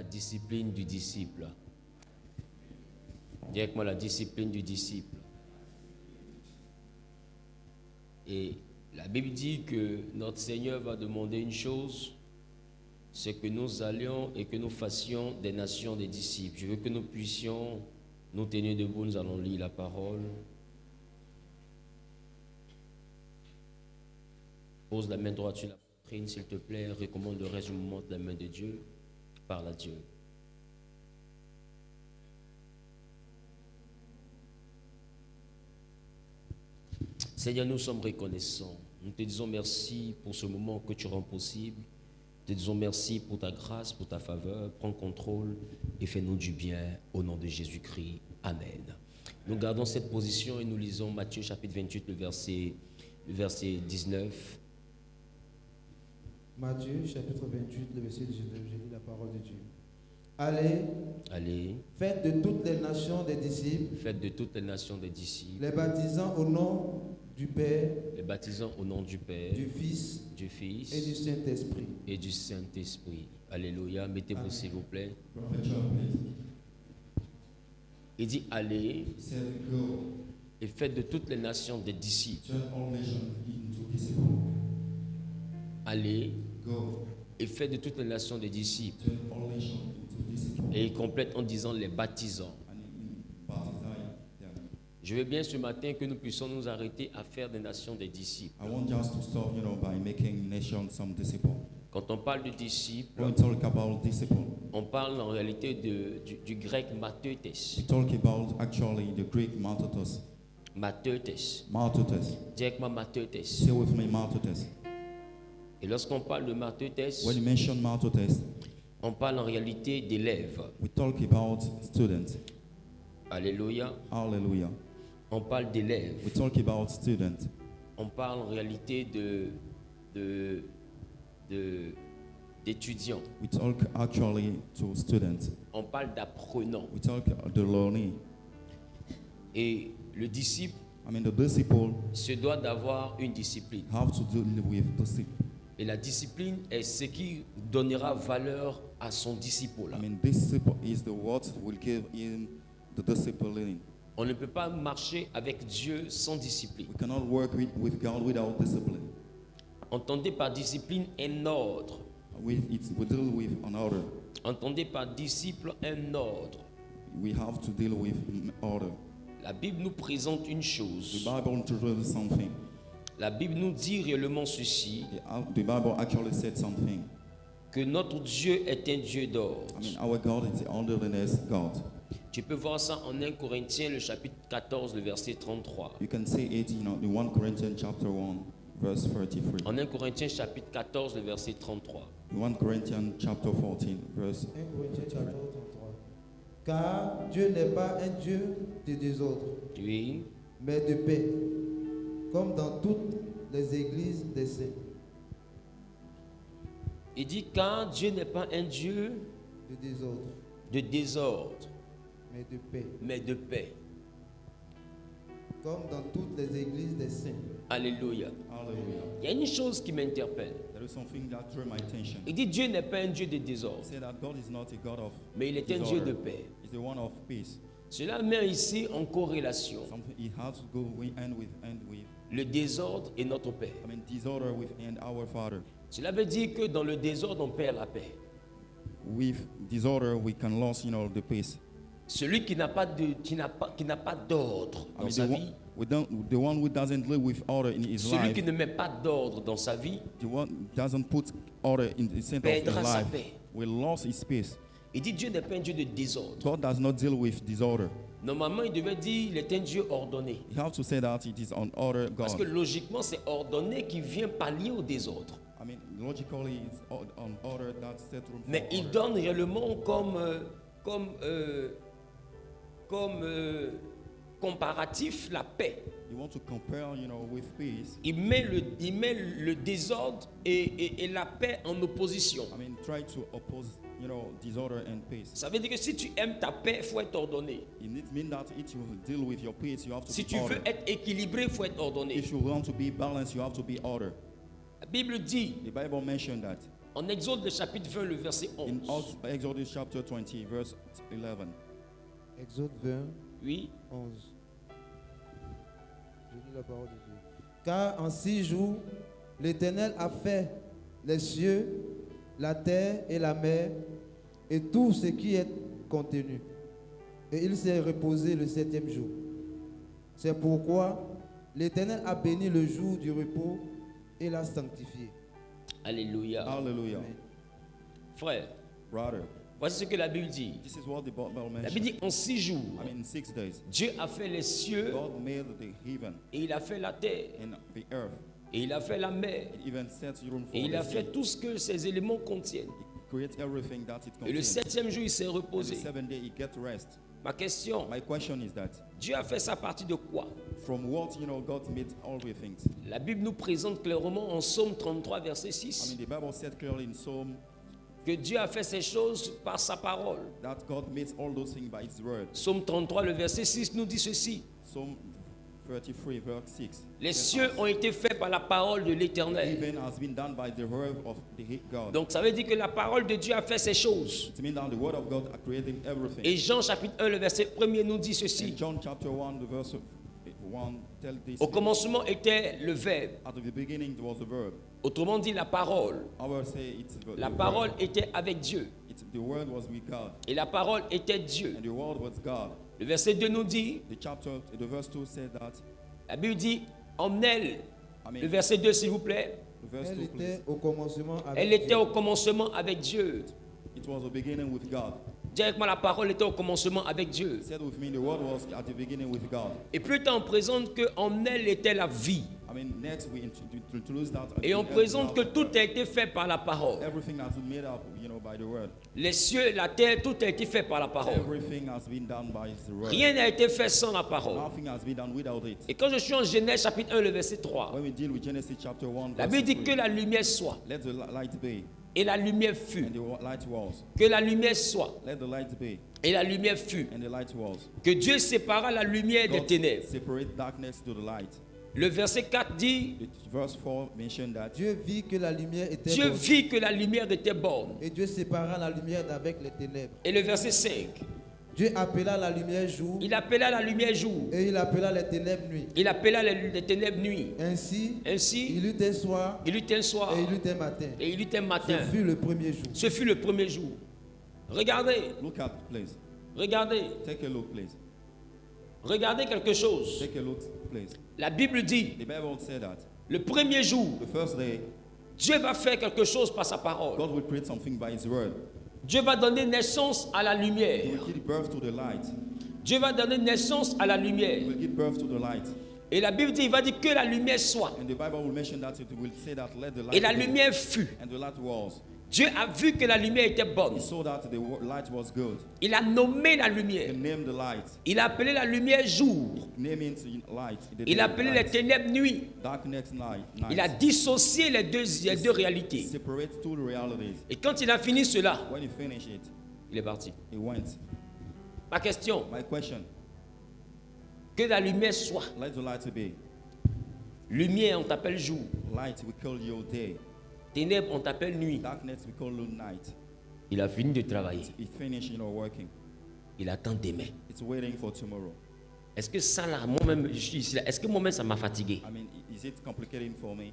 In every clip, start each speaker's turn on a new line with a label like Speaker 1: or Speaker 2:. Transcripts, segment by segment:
Speaker 1: discipline du disciple. Dis avec moi la discipline du disciple. Et la Bible dit que notre Seigneur va demander une chose, c'est que nous allions et que nous fassions des nations des disciples. Je veux que nous puissions nous tenir debout, nous allons lire la parole. Pose la main droite sur la poitrine, s'il te plaît. Recommande le reste du moment de la main de Dieu. Parle à Dieu. Seigneur, nous sommes reconnaissants. Nous te disons merci pour ce moment que tu rends possible. Nous te disons merci pour ta grâce, pour ta faveur. Prends contrôle et fais-nous du bien au nom de Jésus-Christ. Amen. Nous gardons cette position et nous lisons Matthieu chapitre 28, le verset 19.
Speaker 2: Matthieu chapitre 28, le verset 19, je lis la parole de Dieu. Allez, faites de toutes les nations des disciples, les baptisant au nom du Père, du Fils et du Saint-Esprit.
Speaker 1: Alléluia. Mettez-vous s'il vous plaît. Il dit allez et faites de toutes les nations des disciples. Allez et faites de toutes les nations des disciples. Et il complète en disant les baptisants. Je veux bien ce matin que nous puissions nous arrêter à faire des nations des disciples.
Speaker 3: I want us to stop, by making nations some disciples.
Speaker 1: Quand on parle de disciples,
Speaker 3: When we talk about disciple,
Speaker 1: on parle en réalité du grec matheutes.
Speaker 3: we talk about actually the Greek martyrs.
Speaker 1: Matheutes.
Speaker 3: Martyrs.
Speaker 1: Dis avec moi matheutes.
Speaker 3: Say with me, martyrs.
Speaker 1: Et lorsqu'on parle de matheutes,
Speaker 3: When you mention martyrs,
Speaker 1: on parle en réalité d'élèves.
Speaker 3: we talk about students.
Speaker 1: Alléluia.
Speaker 3: Hallelujah.
Speaker 1: On parle d'élèves.
Speaker 3: We talk about students.
Speaker 1: On parle en réalité d'étudiants.
Speaker 3: We talk actually to students.
Speaker 1: On parle d'apprenants.
Speaker 3: We talk the learning.
Speaker 1: Et le disciple
Speaker 3: The disciple
Speaker 1: se doit d'avoir une discipline.
Speaker 3: have to deal with discipline.
Speaker 1: Et la discipline est ce qui donnera valeur à son disciple.
Speaker 3: Disciple is the what will give him the discipline.
Speaker 1: On ne peut pas marcher avec Dieu sans discipline.
Speaker 3: We cannot work with God without discipline.
Speaker 1: Entendez par discipline un ordre.
Speaker 3: We deal with an order.
Speaker 1: Entendez par disciple un ordre.
Speaker 3: We have to deal with order.
Speaker 1: La Bible nous présente une
Speaker 3: The
Speaker 1: chose.
Speaker 3: Bible introduces something.
Speaker 1: La Bible nous dit réellement ceci,
Speaker 3: The Bible actually said something.
Speaker 1: que notre Dieu est un Dieu d'ordre.
Speaker 3: Our God is the orderliness God.
Speaker 1: Tu peux voir ça en 1 Corinthiens, le chapitre 14, le verset 33.
Speaker 3: You can see it in 1 Corinthians chapter 1, verse 33.
Speaker 1: En 1 Corinthiens, chapitre 14, le verset 33.
Speaker 3: 1 Corinthians chapter 14, verse
Speaker 2: 1 Corinthiens chapitre 33. Car Dieu n'est pas un Dieu de désordre,
Speaker 1: Oui.
Speaker 2: mais de paix, comme dans toutes les églises des saints.
Speaker 1: Il dit car Dieu n'est pas un Dieu de désordre, mais de paix.
Speaker 2: Comme dans toutes les églises des saints.
Speaker 1: Alléluia.
Speaker 3: Hallelujah.
Speaker 1: Il y a une chose qui m'interpelle.
Speaker 3: There is something that drew my attention.
Speaker 1: Il dit Dieu n'est pas un Dieu de désordre,
Speaker 3: Say that God is not a God of
Speaker 1: mais il est un Dieu de paix.
Speaker 3: He's the one of peace.
Speaker 1: Cela met ici en corrélation
Speaker 3: Something he has to go hand with
Speaker 1: le désordre et notre paix.
Speaker 3: disorder with and our Father.
Speaker 1: Cela veut dire que dans le désordre, on perd la paix.
Speaker 3: With disorder we can lose, the peace.
Speaker 1: Celui qui n'a pas d'ordre dans sa vie,
Speaker 3: The one who doesn't live with order in his
Speaker 1: celui
Speaker 3: life,
Speaker 1: qui ne met pas d'ordre dans sa vie,
Speaker 3: the one doesn't put order in the center of his
Speaker 1: perdra sa
Speaker 3: life,
Speaker 1: paix.
Speaker 3: will lose his peace.
Speaker 1: Il dit Dieu n'est pas un Dieu de désordre.
Speaker 3: God does not deal with disorder.
Speaker 1: Normalement, il devait dire il est un Dieu ordonné.
Speaker 3: You have to say that it is an order God.
Speaker 1: Parce que logiquement, c'est ordonné qui vient pallier au désordre.
Speaker 3: Logically, it's an order that's set room for
Speaker 1: Mais il
Speaker 3: order.
Speaker 1: donne réellement comme comparatif la paix.
Speaker 3: You want to compare, with peace.
Speaker 1: Il met le désordre et la paix en opposition.
Speaker 3: Try to oppose, disorder and peace.
Speaker 1: Ça veut dire que si tu aimes ta paix, il faut être ordonné.
Speaker 3: It means that if you deal with your peace, you have to
Speaker 1: Si
Speaker 3: be
Speaker 1: tu
Speaker 3: order.
Speaker 1: veux être équilibré, il faut être ordonné.
Speaker 3: If you want to be balanced, you have to be order.
Speaker 1: La Bible dit
Speaker 3: The Bible mentioned that
Speaker 1: En Exode le chapitre 20, le verset 11.
Speaker 3: In Exodus chapter 20, verse 11.
Speaker 2: Exode 20,
Speaker 1: oui.
Speaker 2: 11. Je lis la parole de Dieu. Car en 6 jours, l'Éternel a fait les cieux, la terre et la mer, et tout ce qui est contenu. Et il s'est reposé le 7e jour. C'est pourquoi l'Éternel a béni le jour du repos et l'a sanctifié.
Speaker 1: Alléluia.
Speaker 3: Hallelujah.
Speaker 2: Amen.
Speaker 1: Frère,
Speaker 3: Brother,
Speaker 1: voici ce que la Bible dit.
Speaker 3: this is what the Bible
Speaker 1: La Bible
Speaker 3: mentions.
Speaker 1: dit en 6 jours,
Speaker 3: I mean, in 6 days,
Speaker 1: Dieu a fait les cieux
Speaker 3: God made the heaven
Speaker 1: et il a fait la terre
Speaker 3: and the earth.
Speaker 1: et il a fait la mer
Speaker 3: It even sets room for
Speaker 1: et il a
Speaker 3: the
Speaker 1: fait
Speaker 3: sea.
Speaker 1: tout ce que ces éléments contiennent.
Speaker 3: It creates everything that it
Speaker 1: Et le
Speaker 3: contains.
Speaker 1: 7e jour, il s'est
Speaker 3: And the
Speaker 1: reposé.
Speaker 3: 7th day, he gets rest.
Speaker 1: Ma question,
Speaker 3: My question is that
Speaker 1: Dieu a fait ça à partir de quoi?
Speaker 3: from what God made all the things.
Speaker 1: La Bible nous présente clairement en Psaume 33, verset
Speaker 3: I
Speaker 1: 6,
Speaker 3: mean, the Bible said clearly in Psalm
Speaker 1: que Dieu a fait ces choses par sa parole.
Speaker 3: that God made all those things by His word.
Speaker 1: Psaume 33, le verset 6 nous dit ceci.
Speaker 3: Psalm 33, verse 6.
Speaker 1: Les cieux ont été faits par la parole de l'Éternel.
Speaker 3: Even has been done by the word of the God.
Speaker 1: Donc ça veut dire que la parole de Dieu a fait ces choses.
Speaker 3: It means that the word of God are creating everything.
Speaker 1: Et Jean chapitre 1, le verset 1er nous dit
Speaker 3: In
Speaker 1: ceci.
Speaker 3: John chapter 1, the verse 1 tell this.
Speaker 1: Au commencement était le Verbe.
Speaker 3: At the beginning there was the word.
Speaker 1: Autrement dit la parole.
Speaker 3: I will say it's the
Speaker 1: La
Speaker 3: word.
Speaker 1: parole était avec Dieu.
Speaker 3: The word was with God,
Speaker 1: Et la parole était Dieu.
Speaker 3: and the word was God.
Speaker 1: Le verset 2 nous dit,
Speaker 3: The verse 2 said that.
Speaker 1: la Bible dit, en elle.
Speaker 3: I
Speaker 1: Le
Speaker 3: mean,
Speaker 1: verset 2 s'il vous plaît.
Speaker 3: the verse
Speaker 2: Elle
Speaker 3: 2,
Speaker 2: était
Speaker 3: please.
Speaker 2: au commencement avec
Speaker 1: Elle
Speaker 2: Dieu.
Speaker 1: était au commencement avec Dieu.
Speaker 3: It was the beginning with God.
Speaker 1: Directement la parole était au commencement avec Dieu.
Speaker 3: Said with me, the word was at the beginning with God.
Speaker 1: Et plus tard on présente qu'en elle était la vie.
Speaker 3: I mean, next we introduce that.
Speaker 1: Et on présente que tout a été fait par la parole.
Speaker 3: Everything has been made up, by the word.
Speaker 1: Les cieux, la terre, tout a été fait par la parole.
Speaker 3: Everything has been done by the word.
Speaker 1: Rien n'a été fait sans la parole.
Speaker 3: Nothing has been done without it.
Speaker 1: Et quand je suis en Genèse chapitre 1, le verset 3,
Speaker 3: When we deal with Genesis chapter 1,
Speaker 1: la
Speaker 3: verse
Speaker 1: Bible dit
Speaker 3: 3,
Speaker 1: que la lumière soit.
Speaker 3: let the light be,
Speaker 1: Et la lumière fut.
Speaker 3: and the light was.
Speaker 1: Que la lumière soit.
Speaker 3: Let the light be,
Speaker 1: Et la lumière fut.
Speaker 3: and the light was.
Speaker 1: Que Dieu sépara la lumière des
Speaker 3: God
Speaker 1: ténèbres.
Speaker 3: separate darkness to the light.
Speaker 1: Le verset 4 dit,
Speaker 3: The verse 4 mentioned that
Speaker 2: Dieu vit que la lumière était
Speaker 1: Dieu
Speaker 2: bonne.
Speaker 1: vit que la lumière était bonne.
Speaker 2: Et Dieu sépara la lumière d'avec les ténèbres.
Speaker 1: Et le verset 5,
Speaker 2: Dieu appela la lumière jour
Speaker 1: il appela la lumière jour.
Speaker 2: et il appela les ténèbres nuit.
Speaker 1: Il appela les ténèbres nuit.
Speaker 2: Ainsi,
Speaker 1: Ainsi,
Speaker 2: il eut un soir
Speaker 1: il eut un soir
Speaker 2: et il eut un matin.
Speaker 1: et il eut un
Speaker 2: Ce
Speaker 1: matin.
Speaker 2: fut le premier jour.
Speaker 1: Ce fut le premier jour. Regardez,
Speaker 3: look at, please.
Speaker 1: regardez,
Speaker 3: Take a look, please.
Speaker 1: regardez quelque chose.
Speaker 3: Take a look, please.
Speaker 1: La Bible dit,
Speaker 3: The Bible said that
Speaker 1: le premier jour,
Speaker 3: the first day,
Speaker 1: Dieu va faire quelque chose par sa parole.
Speaker 3: God will create something by His word.
Speaker 1: Dieu va donner naissance à la
Speaker 3: He
Speaker 1: lumière.
Speaker 3: will give birth to the light.
Speaker 1: Dieu va donner naissance à la
Speaker 3: He
Speaker 1: lumière.
Speaker 3: will give birth to the light.
Speaker 1: Et la Bible dit, il va dire que la lumière soit.
Speaker 3: And the Bible will mention that it will say that let the light
Speaker 1: Et la
Speaker 3: be.
Speaker 1: lumière fut.
Speaker 3: And the light was.
Speaker 1: Dieu a vu que la lumière était bonne.
Speaker 3: He saw that the light was good.
Speaker 1: Il a nommé la
Speaker 3: He
Speaker 1: lumière.
Speaker 3: named the light.
Speaker 1: Il a appelé la lumière jour.
Speaker 3: Naming light. The
Speaker 1: Il a
Speaker 3: day
Speaker 1: appelé les
Speaker 3: light.
Speaker 1: ténèbres nuit.
Speaker 3: Darkness night.
Speaker 1: Il a dissocié les deux réalités.
Speaker 3: Separate two realities.
Speaker 1: Et quand il a fini cela,
Speaker 3: When he finished it,
Speaker 1: il est parti.
Speaker 3: he went.
Speaker 1: Ma question,
Speaker 3: My question,
Speaker 1: que la lumière soit.
Speaker 3: let the light be.
Speaker 1: Lumière, on t'appelle jour.
Speaker 3: Light we call you day.
Speaker 1: Ténèbres, on t'appelle nuit.
Speaker 3: Darkness we call you night.
Speaker 1: Il a fini de travailler.
Speaker 3: He finished, working.
Speaker 1: Il attend demain.
Speaker 3: It's waiting for tomorrow.
Speaker 1: Est-ce que ça là, moi-même, je suis ici là, est-ce que moi-même ça m'a fatigué?
Speaker 3: I mean, is it complicating for me?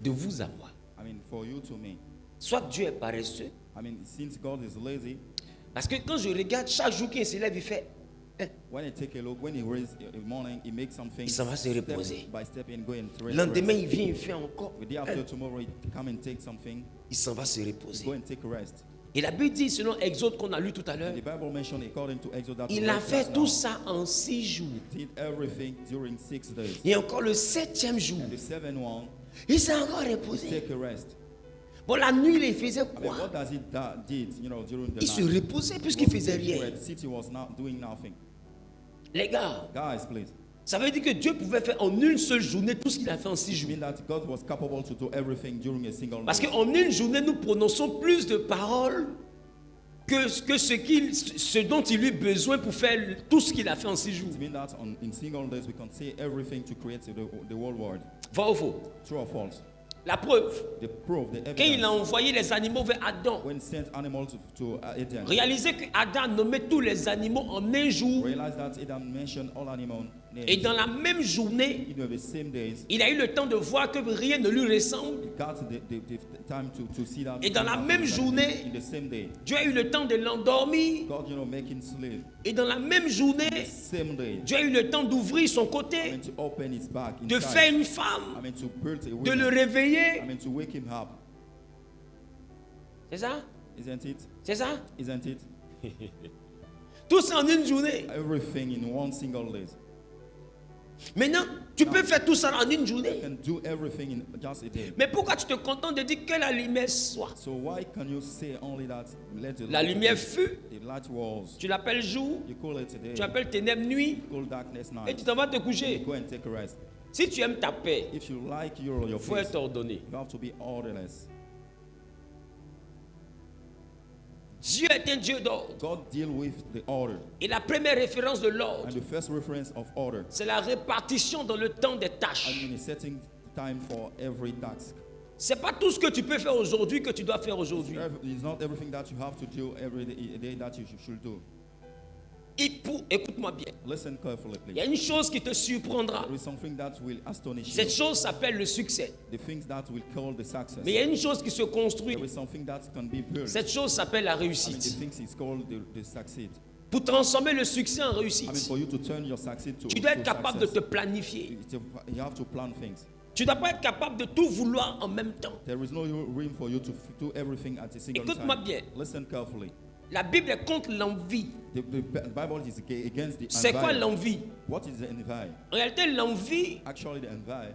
Speaker 1: De vous à moi.
Speaker 3: I mean, for you to me.
Speaker 1: Soit Dieu est paresseux.
Speaker 3: I mean, since God is lazy,
Speaker 1: Parce que quand je regarde chaque jour qu'il se lève, il fait.
Speaker 3: when I take a look, when he raises in the morning, he makes something.
Speaker 1: Il s'en va se reposer.
Speaker 3: By step and go and rest.
Speaker 1: Lendemain, il vient, il fait encore.
Speaker 3: The day after tomorrow, he come and take something.
Speaker 1: Il s'en va se reposer.
Speaker 3: Go and take rest.
Speaker 1: Et la Bible dit, selon Exode qu'on a lu tout à l'heure,
Speaker 3: The Bible mentioned according to Exodus that
Speaker 1: il
Speaker 3: we
Speaker 1: a
Speaker 3: read
Speaker 1: fait
Speaker 3: just
Speaker 1: tout
Speaker 3: now,
Speaker 1: ça en 6 jours.
Speaker 3: did everything during 6 days.
Speaker 1: Et encore le 7e jour,
Speaker 3: And the 7th one,
Speaker 1: il s'est encore reposé.
Speaker 3: take a rest.
Speaker 1: Bon, la nuit, il faisait
Speaker 3: I mean,
Speaker 1: quoi?
Speaker 3: what does it did, during the
Speaker 1: Il se
Speaker 3: night?
Speaker 1: reposait puisqu'il faisait
Speaker 3: Where
Speaker 1: rien.
Speaker 3: the city was not doing nothing.
Speaker 1: Les gars,
Speaker 3: Guys, please.
Speaker 1: ça veut dire que Dieu pouvait faire en une seule journée tout ce qu'il a fait en 6
Speaker 3: It
Speaker 1: jours.
Speaker 3: means that God was capable to do everything during a single
Speaker 1: Parce
Speaker 3: day.
Speaker 1: qu'en une journée, nous prononçons plus de paroles que ce dont il eut besoin pour faire tout ce qu'il a fait en 6 jours.
Speaker 3: It means that in single days we can say everything to create the whole world.
Speaker 1: Vrai ou faux?
Speaker 3: True or false?
Speaker 1: La preuve, quand il a envoyé les animaux vers Adam, réalisez qu'Adam nommait tous les animaux en un jour. Et dans la même journée, il a eu le temps de voir que rien ne lui ressemble. Et dans la même journée, Dieu a eu le temps de l'endormir. Et dans la même journée, Dieu a eu le temps d'ouvrir son côté, de faire une femme, de le réveiller. C'est ça? C'est ça? Tout ça en une journée.
Speaker 3: Everything in one single day.
Speaker 1: Maintenant, tu peux faire tout ça en une journée. Mais pourquoi tu te contentes de dire que la lumière soit? La lumière fut. Tu l'appelles jour. Tu appelles ténèbres nuit. Et tu t'en vas te coucher. Si tu aimes ta paix, il faut être ordonné. Dieu est un Dieu d'ordre. Et la première référence de l'ordre, c'est la répartition dans le temps des tâches. C'est pas tout ce que tu peux faire aujourd'hui que tu dois faire aujourd'hui. Écoute-moi bien. Il y a une chose qui te surprendra. Cette chose s'appelle le succès. Mais il y a une chose qui se construit. Cette chose s'appelle la réussite. Pour transformer le succès en réussite, tu dois être capable de te planifier. Tu ne dois pas être capable de tout vouloir en même temps. Écoute-moi bien. La Bible est contre l'envie. C'est quoi l'envie? En réalité, l'envie,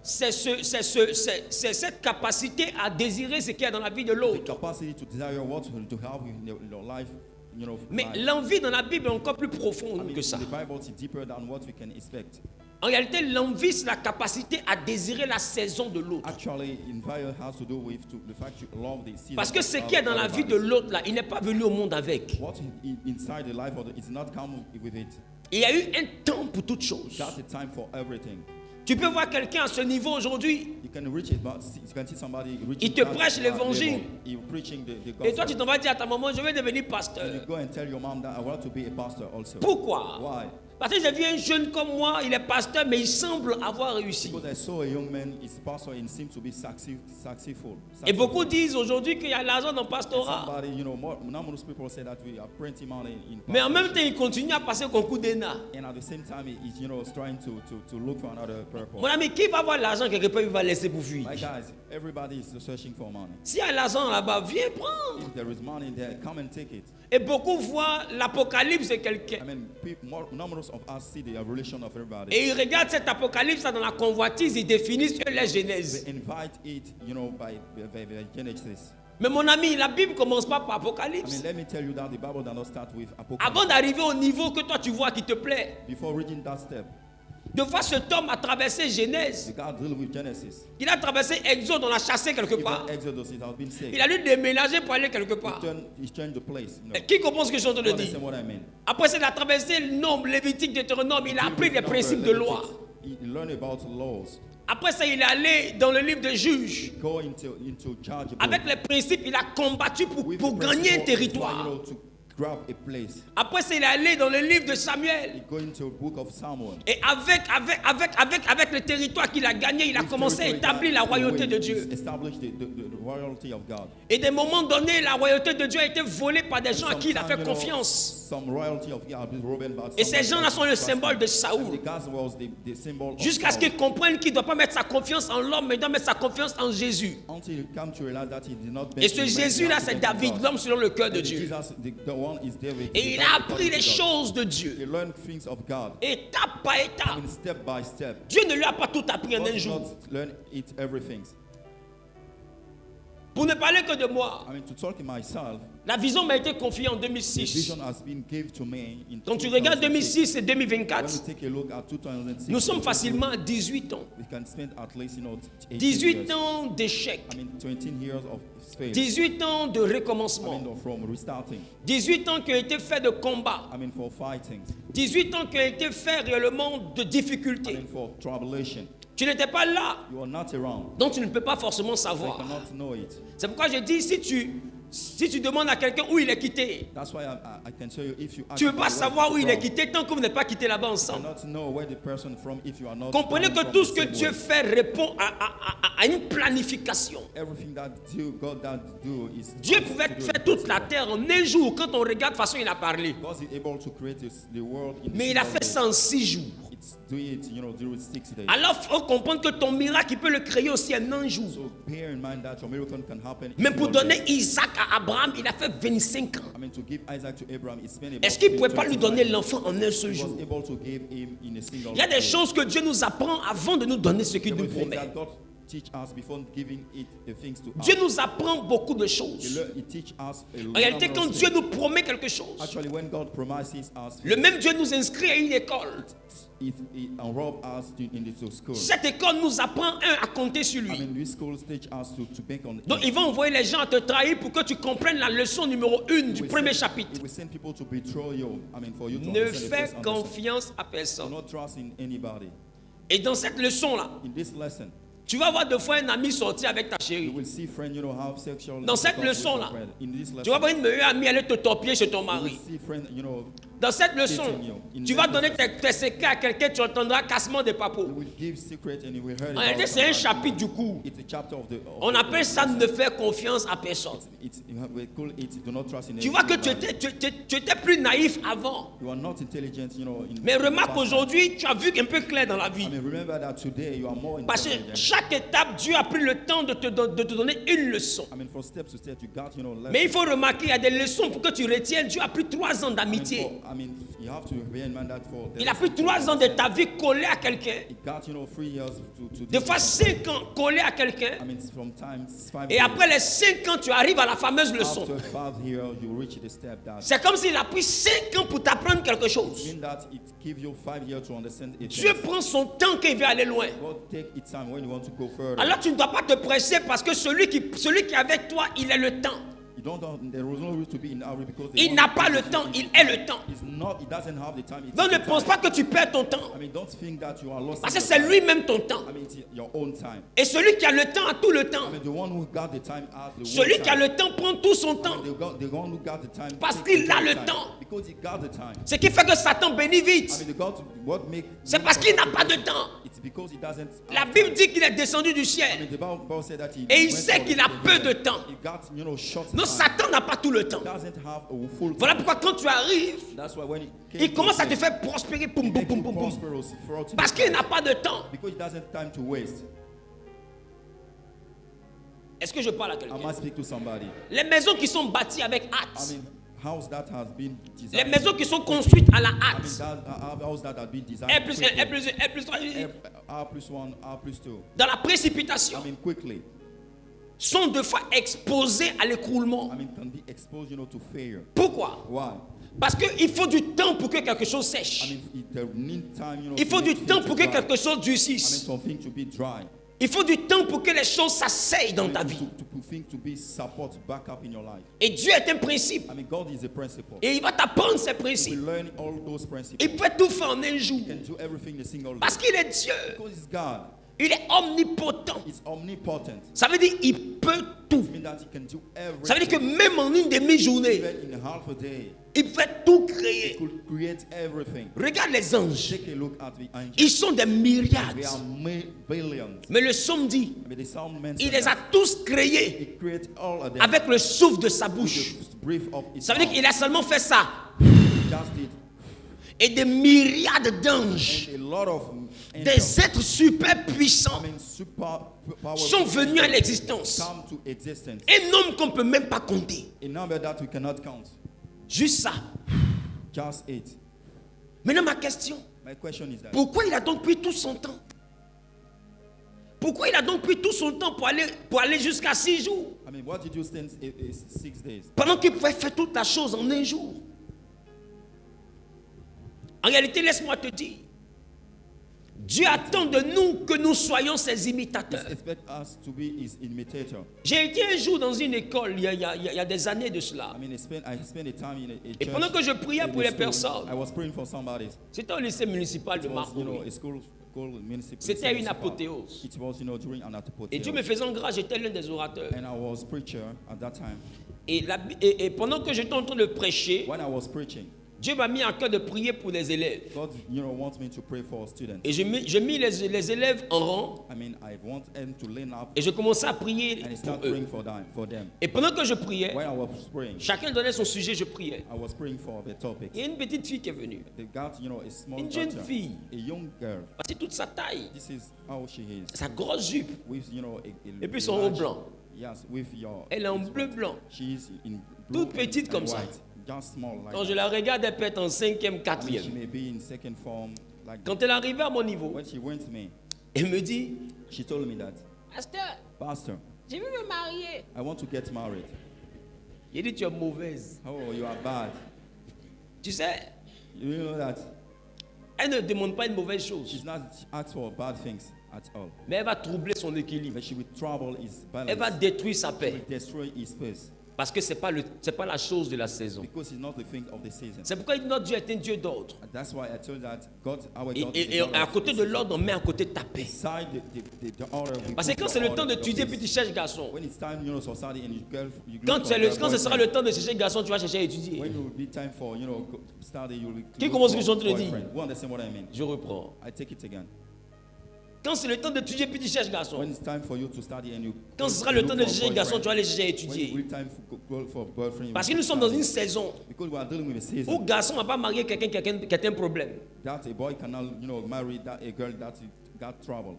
Speaker 1: c'est cette capacité à désirer ce qu'il y a dans la vie de l'autre. Mais l'envie dans la Bible est encore plus profonde que ça. En réalité, l'envie, c'est la capacité à désirer la saison de l'autre. Parce que ce qui est dans la vie de l'autre, là, il n'est pas venu au monde avec. Il y a eu un temps pour toute chose. Tu peux voir quelqu'un à ce niveau aujourd'hui. Il te prêche l'évangile. Et toi, tu t'en vas dire à ta maman, je vais devenir pasteur. Pourquoi? Parce que j'ai vu un jeune comme moi, il est pasteur, mais il semble avoir réussi. Et beaucoup disent aujourd'hui qu'il y a l'argent dans le pastorat. Mais en même temps, il continue à passer le concours d'ENA. Mon ami, qui va avoir l'argent quelque part, il va laisser pour fuir. S'il y a l'argent là-bas, viens prendre. Et beaucoup voient l'Apocalypse de quelqu'un. Et ils regardent cet Apocalypse dans la convoitise, ils définissent la Genèse. Mais mon ami, la Bible ne commence pas par Apocalypse. Avant d'arriver au niveau que toi tu vois qui te plaît. De voir cet homme a traversé Genèse. Il a traversé Exode, on l'a chassé quelque part. Il a dû déménager pour aller quelque part. Qui comprend ce que je suis en train de dire? Après, il a traversé le nombre, Lévitique, Deutéronome. Il a appris les principes de loi. Après ça, il est allé dans le livre de Juges. Avec les principes, il a combattu pour gagner un territoire. Après ça, il est allé dans le livre de Samuel. Et avec le territoire qu'il a gagné, il a commencé à établir la royauté de Dieu. Et des moments donnés, la royauté de Dieu a été volée par des gens à qui il a fait confiance. Et ces gens-là sont le symbole de Saoul. Jusqu'à ce qu'il comprenne qu'il ne doit pas mettre sa confiance en l'homme, mais il doit mettre sa confiance en Jésus. Et ce Jésus-là, c'est David, l'homme selon le cœur de Dieu. Et il a appris les choses de Dieu. Étape par étape. Dieu ne lui a pas tout appris en un jour. Pour ne parler que de moi, la vision m'a été confiée en 2006. Quand tu regardes 2006 et 2024, nous sommes facilement à 18 ans. 18 ans d'échec. 18 ans de recommencement. 18 ans qui ont été faits de combat. 18 ans qui ont été faits réellement de difficultés. Tu n'étais pas là.
Speaker 3: You are not around.
Speaker 1: Donc tu ne peux pas forcément
Speaker 3: So you
Speaker 1: savoir.
Speaker 3: cannot know it.
Speaker 1: C'est pourquoi je dis, si tu demandes à quelqu'un où il est quitté,
Speaker 3: That's why I can tell you if you ask
Speaker 1: tu ne peux pas
Speaker 3: where
Speaker 1: savoir où il est
Speaker 3: from,
Speaker 1: quitté tant que vous n'êtes pas quitté là-bas
Speaker 3: you
Speaker 1: ensemble.
Speaker 3: cannot know where the person from if you are not.
Speaker 1: Comprenez
Speaker 3: coming
Speaker 1: que
Speaker 3: from
Speaker 1: tout
Speaker 3: the
Speaker 1: ce que
Speaker 3: same
Speaker 1: Dieu
Speaker 3: way.
Speaker 1: fait répond à une planification.
Speaker 3: Everything that God that do is.
Speaker 1: Dieu pouvait faire toute la terre en un jour. Quand on regarde, de toute façon, il a parlé.
Speaker 3: God is able to create the world in
Speaker 1: Mais il a fait ça en 6 jours.
Speaker 3: It's do it, during 6 days.
Speaker 1: Alors, il faut comprendre que ton miracle, il peut le créer aussi en un jour.
Speaker 3: So bear in mind that your miracle can happen.
Speaker 1: Mais pour
Speaker 3: in
Speaker 1: donner
Speaker 3: one day.
Speaker 1: Isaac à Abraham, il a fait 25 ans.
Speaker 3: I mean, to give Isaac to Abraham, it's been about.
Speaker 1: Est-ce qu'il ne pouvait pas lui
Speaker 3: 25
Speaker 1: donner
Speaker 3: years.
Speaker 1: l'enfant en un seul
Speaker 3: He
Speaker 1: jour?
Speaker 3: was able to give him in a single
Speaker 1: Il y a des
Speaker 3: day.
Speaker 1: choses que Dieu nous apprend avant de nous donner ce qu'il nous
Speaker 3: Everything
Speaker 1: promet.
Speaker 3: that God teach us before giving it the things to us.
Speaker 1: Dieu nous apprend beaucoup de choses.
Speaker 3: He teach us a
Speaker 1: En réalité,
Speaker 3: number
Speaker 1: quand
Speaker 3: of
Speaker 1: Dieu
Speaker 3: things.
Speaker 1: nous promet quelque chose,
Speaker 3: Actually, when God promises us,
Speaker 1: le même Dieu nous inscrit à une école.
Speaker 3: it enroll us in the school.
Speaker 1: Cette école nous apprend, à compter sur
Speaker 3: I
Speaker 1: lui.
Speaker 3: mean, these schools teach us to bank on.
Speaker 1: Donc, ils vont envoyer les gens à te trahir pour que tu comprennes la leçon numéro 1 du premier chapitre.
Speaker 3: It will send people to betray you. I mean, for you to
Speaker 1: Ne
Speaker 3: understand the
Speaker 1: fais
Speaker 3: first understanding.
Speaker 1: confiance à
Speaker 3: Do
Speaker 1: personne.
Speaker 3: not trust in anybody.
Speaker 1: Et dans cette leçon-là,
Speaker 3: In this lesson,
Speaker 1: tu vas voir deux fois un ami sortir avec ta
Speaker 3: you
Speaker 1: chérie.
Speaker 3: will see friends, have sexual.
Speaker 1: Dans cette
Speaker 3: intercourse with
Speaker 1: leçon-là,
Speaker 3: your friend. In this
Speaker 1: Tu vas
Speaker 3: lesson,
Speaker 1: voir une meilleure amie aller te torpiller chez ton
Speaker 3: you will
Speaker 1: mari.
Speaker 3: see friends,
Speaker 1: Dans cette leçon, tu vas donner tes secrets à quelqu'un, tu entendras cassement de
Speaker 3: you
Speaker 1: papeaux.
Speaker 3: will give secret and you will hear
Speaker 1: En réalité, c'est un chapitre du cours.
Speaker 3: It's a chapter of the.
Speaker 1: On appelle ça ne faire confiance à personne.
Speaker 3: We call it do not trust in
Speaker 1: Tu vois que
Speaker 3: anybody.
Speaker 1: tu étais plus naïf avant.
Speaker 3: You are not intelligent, in
Speaker 1: Mais remarque
Speaker 3: the past.
Speaker 1: aujourd'hui, tu as vu un peu clair dans la
Speaker 3: I
Speaker 1: vie.
Speaker 3: mean, remember that today you are more
Speaker 1: Parce que
Speaker 3: intelligent.
Speaker 1: chaque étape, Dieu a pris le temps de te donner une leçon.
Speaker 3: I mean, from step to step, you got, lessons.
Speaker 1: Mais il faut remarquer, il y a des leçons pour que tu retiennes. Dieu a pris 3 ans d'amitié.
Speaker 3: You have to bear in mind that for.
Speaker 1: Il a pris 3 ans de ta vie collé à quelqu'un.
Speaker 3: It got, 3 years to
Speaker 1: Des fois 5 ans collé à quelqu'un.
Speaker 3: I mean, from time 5
Speaker 1: Et après les 5 ans, tu arrives à la fameuse leçon.
Speaker 3: After 5 years, you reach the step that.
Speaker 1: C'est comme s'il a pris 5 ans pour t'apprendre quelque chose.
Speaker 3: Mean that it gives you 5 years to understand it.
Speaker 1: Dieu prend son temps quand il veut aller loin.
Speaker 3: God take its time when you want to go further.
Speaker 1: Alors tu ne dois pas te presser parce que celui qui est avec toi, il a le temps.
Speaker 3: There was no reason to be in a hurry because
Speaker 1: Il n'a pas le temps, il est le temps.
Speaker 3: It doesn't have the time.
Speaker 1: Donc ne pense pas que tu perds ton temps.
Speaker 3: I mean, don't think that you are lost.
Speaker 1: Parce que c'est lui-même ton temps.
Speaker 3: I mean, it's your own time.
Speaker 1: Et celui qui a le temps a tout le temps.
Speaker 3: I mean, the one who got the time has the
Speaker 1: Celui
Speaker 3: whole
Speaker 1: qui a
Speaker 3: time.
Speaker 1: le temps prend tout son temps.
Speaker 3: I mean, the one who got the time.
Speaker 1: Parce
Speaker 3: takes
Speaker 1: qu'il a
Speaker 3: the
Speaker 1: le
Speaker 3: time.
Speaker 1: temps.
Speaker 3: Because he got the time.
Speaker 1: Ce qui fait que Satan bénit
Speaker 3: I
Speaker 1: vite.
Speaker 3: mean, what make.
Speaker 1: C'est parce qu'il n'a pas de temps.
Speaker 3: It's because he doesn't.
Speaker 1: La Bible dit qu'il est descendu du
Speaker 3: I
Speaker 1: ciel.
Speaker 3: mean, the Bible said that he.
Speaker 1: Et il
Speaker 3: went
Speaker 1: sait
Speaker 3: for
Speaker 1: qu'il
Speaker 3: the-
Speaker 1: a peu de temps.
Speaker 3: He got, short
Speaker 1: Non,
Speaker 3: time.
Speaker 1: Satan n'a pas tout le temps.
Speaker 3: He doesn't have a full
Speaker 1: Voilà
Speaker 3: time.
Speaker 1: pourquoi quand tu arrives,
Speaker 3: That's why when he came
Speaker 1: il commence
Speaker 3: to
Speaker 1: à te
Speaker 3: him,
Speaker 1: faire prospérer. Boum,
Speaker 3: he
Speaker 1: boum,
Speaker 3: make
Speaker 1: boum,
Speaker 3: you
Speaker 1: boum, boum.
Speaker 3: prosperous throughout the
Speaker 1: Parce qu'il
Speaker 3: time.
Speaker 1: n'a pas de temps.
Speaker 3: Because he doesn't have time to waste.
Speaker 1: Est-ce que je parle à
Speaker 3: I
Speaker 1: quelqu'un?
Speaker 3: must speak to somebody.
Speaker 1: Les maisons qui sont bâties avec
Speaker 3: I
Speaker 1: hâte,
Speaker 3: mean, house that has been
Speaker 1: les
Speaker 3: designed.
Speaker 1: maisons qui sont construites à la
Speaker 3: I mean,
Speaker 1: hâte,
Speaker 3: house that has been designed.
Speaker 1: R plus 1,
Speaker 3: quickly.
Speaker 1: R plus 2, R plus 3,
Speaker 3: R plus 1, R plus 2.
Speaker 1: dans la précipitation,
Speaker 3: I mean, quickly.
Speaker 1: sont deux fois exposés à l'écroulement.
Speaker 3: I mean, can be exposed, to failure.
Speaker 1: Pourquoi?
Speaker 3: Why?
Speaker 1: Parce qu'il faut du temps pour que quelque chose
Speaker 3: I
Speaker 1: sèche.
Speaker 3: mean, there need time,
Speaker 1: Il faut
Speaker 3: to
Speaker 1: du
Speaker 3: make
Speaker 1: temps
Speaker 3: things
Speaker 1: pour que
Speaker 3: dry.
Speaker 1: quelque chose
Speaker 3: I mean,
Speaker 1: durcisse.
Speaker 3: something to be dry.
Speaker 1: Il faut du temps pour que les choses s'asseyent dans ta vie.
Speaker 3: To think to be support back up in your life.
Speaker 1: Et Dieu est un principe.
Speaker 3: I mean, God is a principle.
Speaker 1: Et il va t'apprendre ces
Speaker 3: We
Speaker 1: principes.
Speaker 3: learn all those principles.
Speaker 1: Il peut tout faire en un jour.
Speaker 3: He can do everything in a single day.
Speaker 1: Parce qu'il est Dieu.
Speaker 3: Because he's God.
Speaker 1: Il est omnipotent.
Speaker 3: He's omnipotent.
Speaker 1: Ça veut dire qu'il peut tout.
Speaker 3: It means that he can do everything.
Speaker 1: Ça veut dire que même en une demi-journée,
Speaker 3: Even in half a day,
Speaker 1: il peut tout
Speaker 3: he
Speaker 1: créer.
Speaker 3: could create everything.
Speaker 1: Regarde les anges.
Speaker 3: Take a look at the angels.
Speaker 1: Ils sont des myriades.
Speaker 3: They are billions.
Speaker 1: Mais le psalme dit,
Speaker 3: I mean, the psalm mentions
Speaker 1: il les a
Speaker 3: that
Speaker 1: tous créés
Speaker 3: he created all of them
Speaker 1: avec le souffle de sa
Speaker 3: with
Speaker 1: bouche.
Speaker 3: the breath of his
Speaker 1: Ça veut dire
Speaker 3: mouth.
Speaker 1: qu'il a seulement fait ça.
Speaker 3: Just did.
Speaker 1: Et des myriades d'anges,
Speaker 3: And a lot of
Speaker 1: des
Speaker 3: angels,
Speaker 1: êtres super puissants,
Speaker 3: I mean, super powerful,
Speaker 1: sont venus à l'existence.
Speaker 3: come to existence.
Speaker 1: Un nombre qu'on ne peut même pas compter.
Speaker 3: A number that we cannot count.
Speaker 1: Juste ça.
Speaker 3: Just 8.
Speaker 1: Maintenant, ma question,
Speaker 3: My question is that
Speaker 1: pourquoi il a donc pris tout son temps? Pourquoi il a donc pris tout son temps pour aller jusqu'à 6 jours?
Speaker 3: I mean, what did you spend 6 days?
Speaker 1: Pendant qu'il pouvait faire toute la chose en un jour. En réalité, laisse-moi te dire, Dieu attend de nous que nous soyons ses imitateurs. J'ai été un jour dans une école il y a des années de cela. Et pendant que je priais pour les personnes, c'était au lycée municipal de Marcory. C'était une apothéose. Et Dieu me faisant grâce, j'étais l'un des orateurs. Et pendant que j'étais en train de prêcher, Dieu m'a mis à cœur de prier pour les élèves. Et j'ai mis les élèves en rang. Et je commençais à prier pour eux. Et pendant que je priais, chacun donnait son sujet, je priais. Il y a une petite fille qui est venue. Une jeune fille. Voici toute sa taille. Sa grosse jupe. Et puis son haut blanc. Elle est en bleu blanc. Toute petite comme ça. Quand je la regarde, elle peut être en 5e, 4e. Quand elle arrivait à mon niveau, elle me dit, Pasteur, je veux me marier. Il dit, tu es mauvaise.
Speaker 3: Oh, you are bad.
Speaker 1: Tu sais,
Speaker 3: You know that
Speaker 1: elle ne demande pas une mauvaise chose.
Speaker 3: she's not asked for bad things at all.
Speaker 1: Mais elle va troubler son équilibre.
Speaker 3: But she will trouble his balance.
Speaker 1: Elle va détruire sa
Speaker 3: She
Speaker 1: paix.
Speaker 3: will destroy his peace.
Speaker 1: Parce que ce n'est pas la chose de la saison.
Speaker 3: Because it's not the thing of the season.
Speaker 1: C'est pourquoi notre Dieu est un Dieu d'ordre.
Speaker 3: And that's why I told that our God
Speaker 1: Et à côté de l'ordre, on met à côté de ta paix.
Speaker 3: beside the order, we
Speaker 1: Parce que
Speaker 3: put
Speaker 1: quand
Speaker 3: the
Speaker 1: c'est le
Speaker 3: order
Speaker 1: temps
Speaker 3: of
Speaker 1: d'étudier,
Speaker 3: peace.
Speaker 1: puis tu cherches garçon.
Speaker 3: When it's time, so study and you
Speaker 1: Quand ce sera le temps de chercher garçon, tu vas chercher à étudier.
Speaker 3: when it will be time for study, you will
Speaker 1: Qui
Speaker 3: look
Speaker 1: commence
Speaker 3: for
Speaker 1: ce que je suis en train de dire?
Speaker 3: boyfriend. You understand what I mean?
Speaker 1: Je reprends.
Speaker 3: I take it again.
Speaker 1: Quand c'est le temps d'étudier, puis tu cherches garçon.
Speaker 3: When it's time for you to study and you
Speaker 1: Quand ce sera le
Speaker 3: look
Speaker 1: temps de
Speaker 3: for
Speaker 1: chercher garçon, tu vas aller chercher à
Speaker 3: when
Speaker 1: étudier.
Speaker 3: it will be time for boyfriend, you
Speaker 1: Parce que
Speaker 3: will
Speaker 1: nous sommes dans
Speaker 3: study.
Speaker 1: une saison
Speaker 3: Because we are dealing with a
Speaker 1: où
Speaker 3: season
Speaker 1: garçon ne va pas marier quelqu'un qui a un problème.
Speaker 3: that a boy cannot marry a girl that got trouble.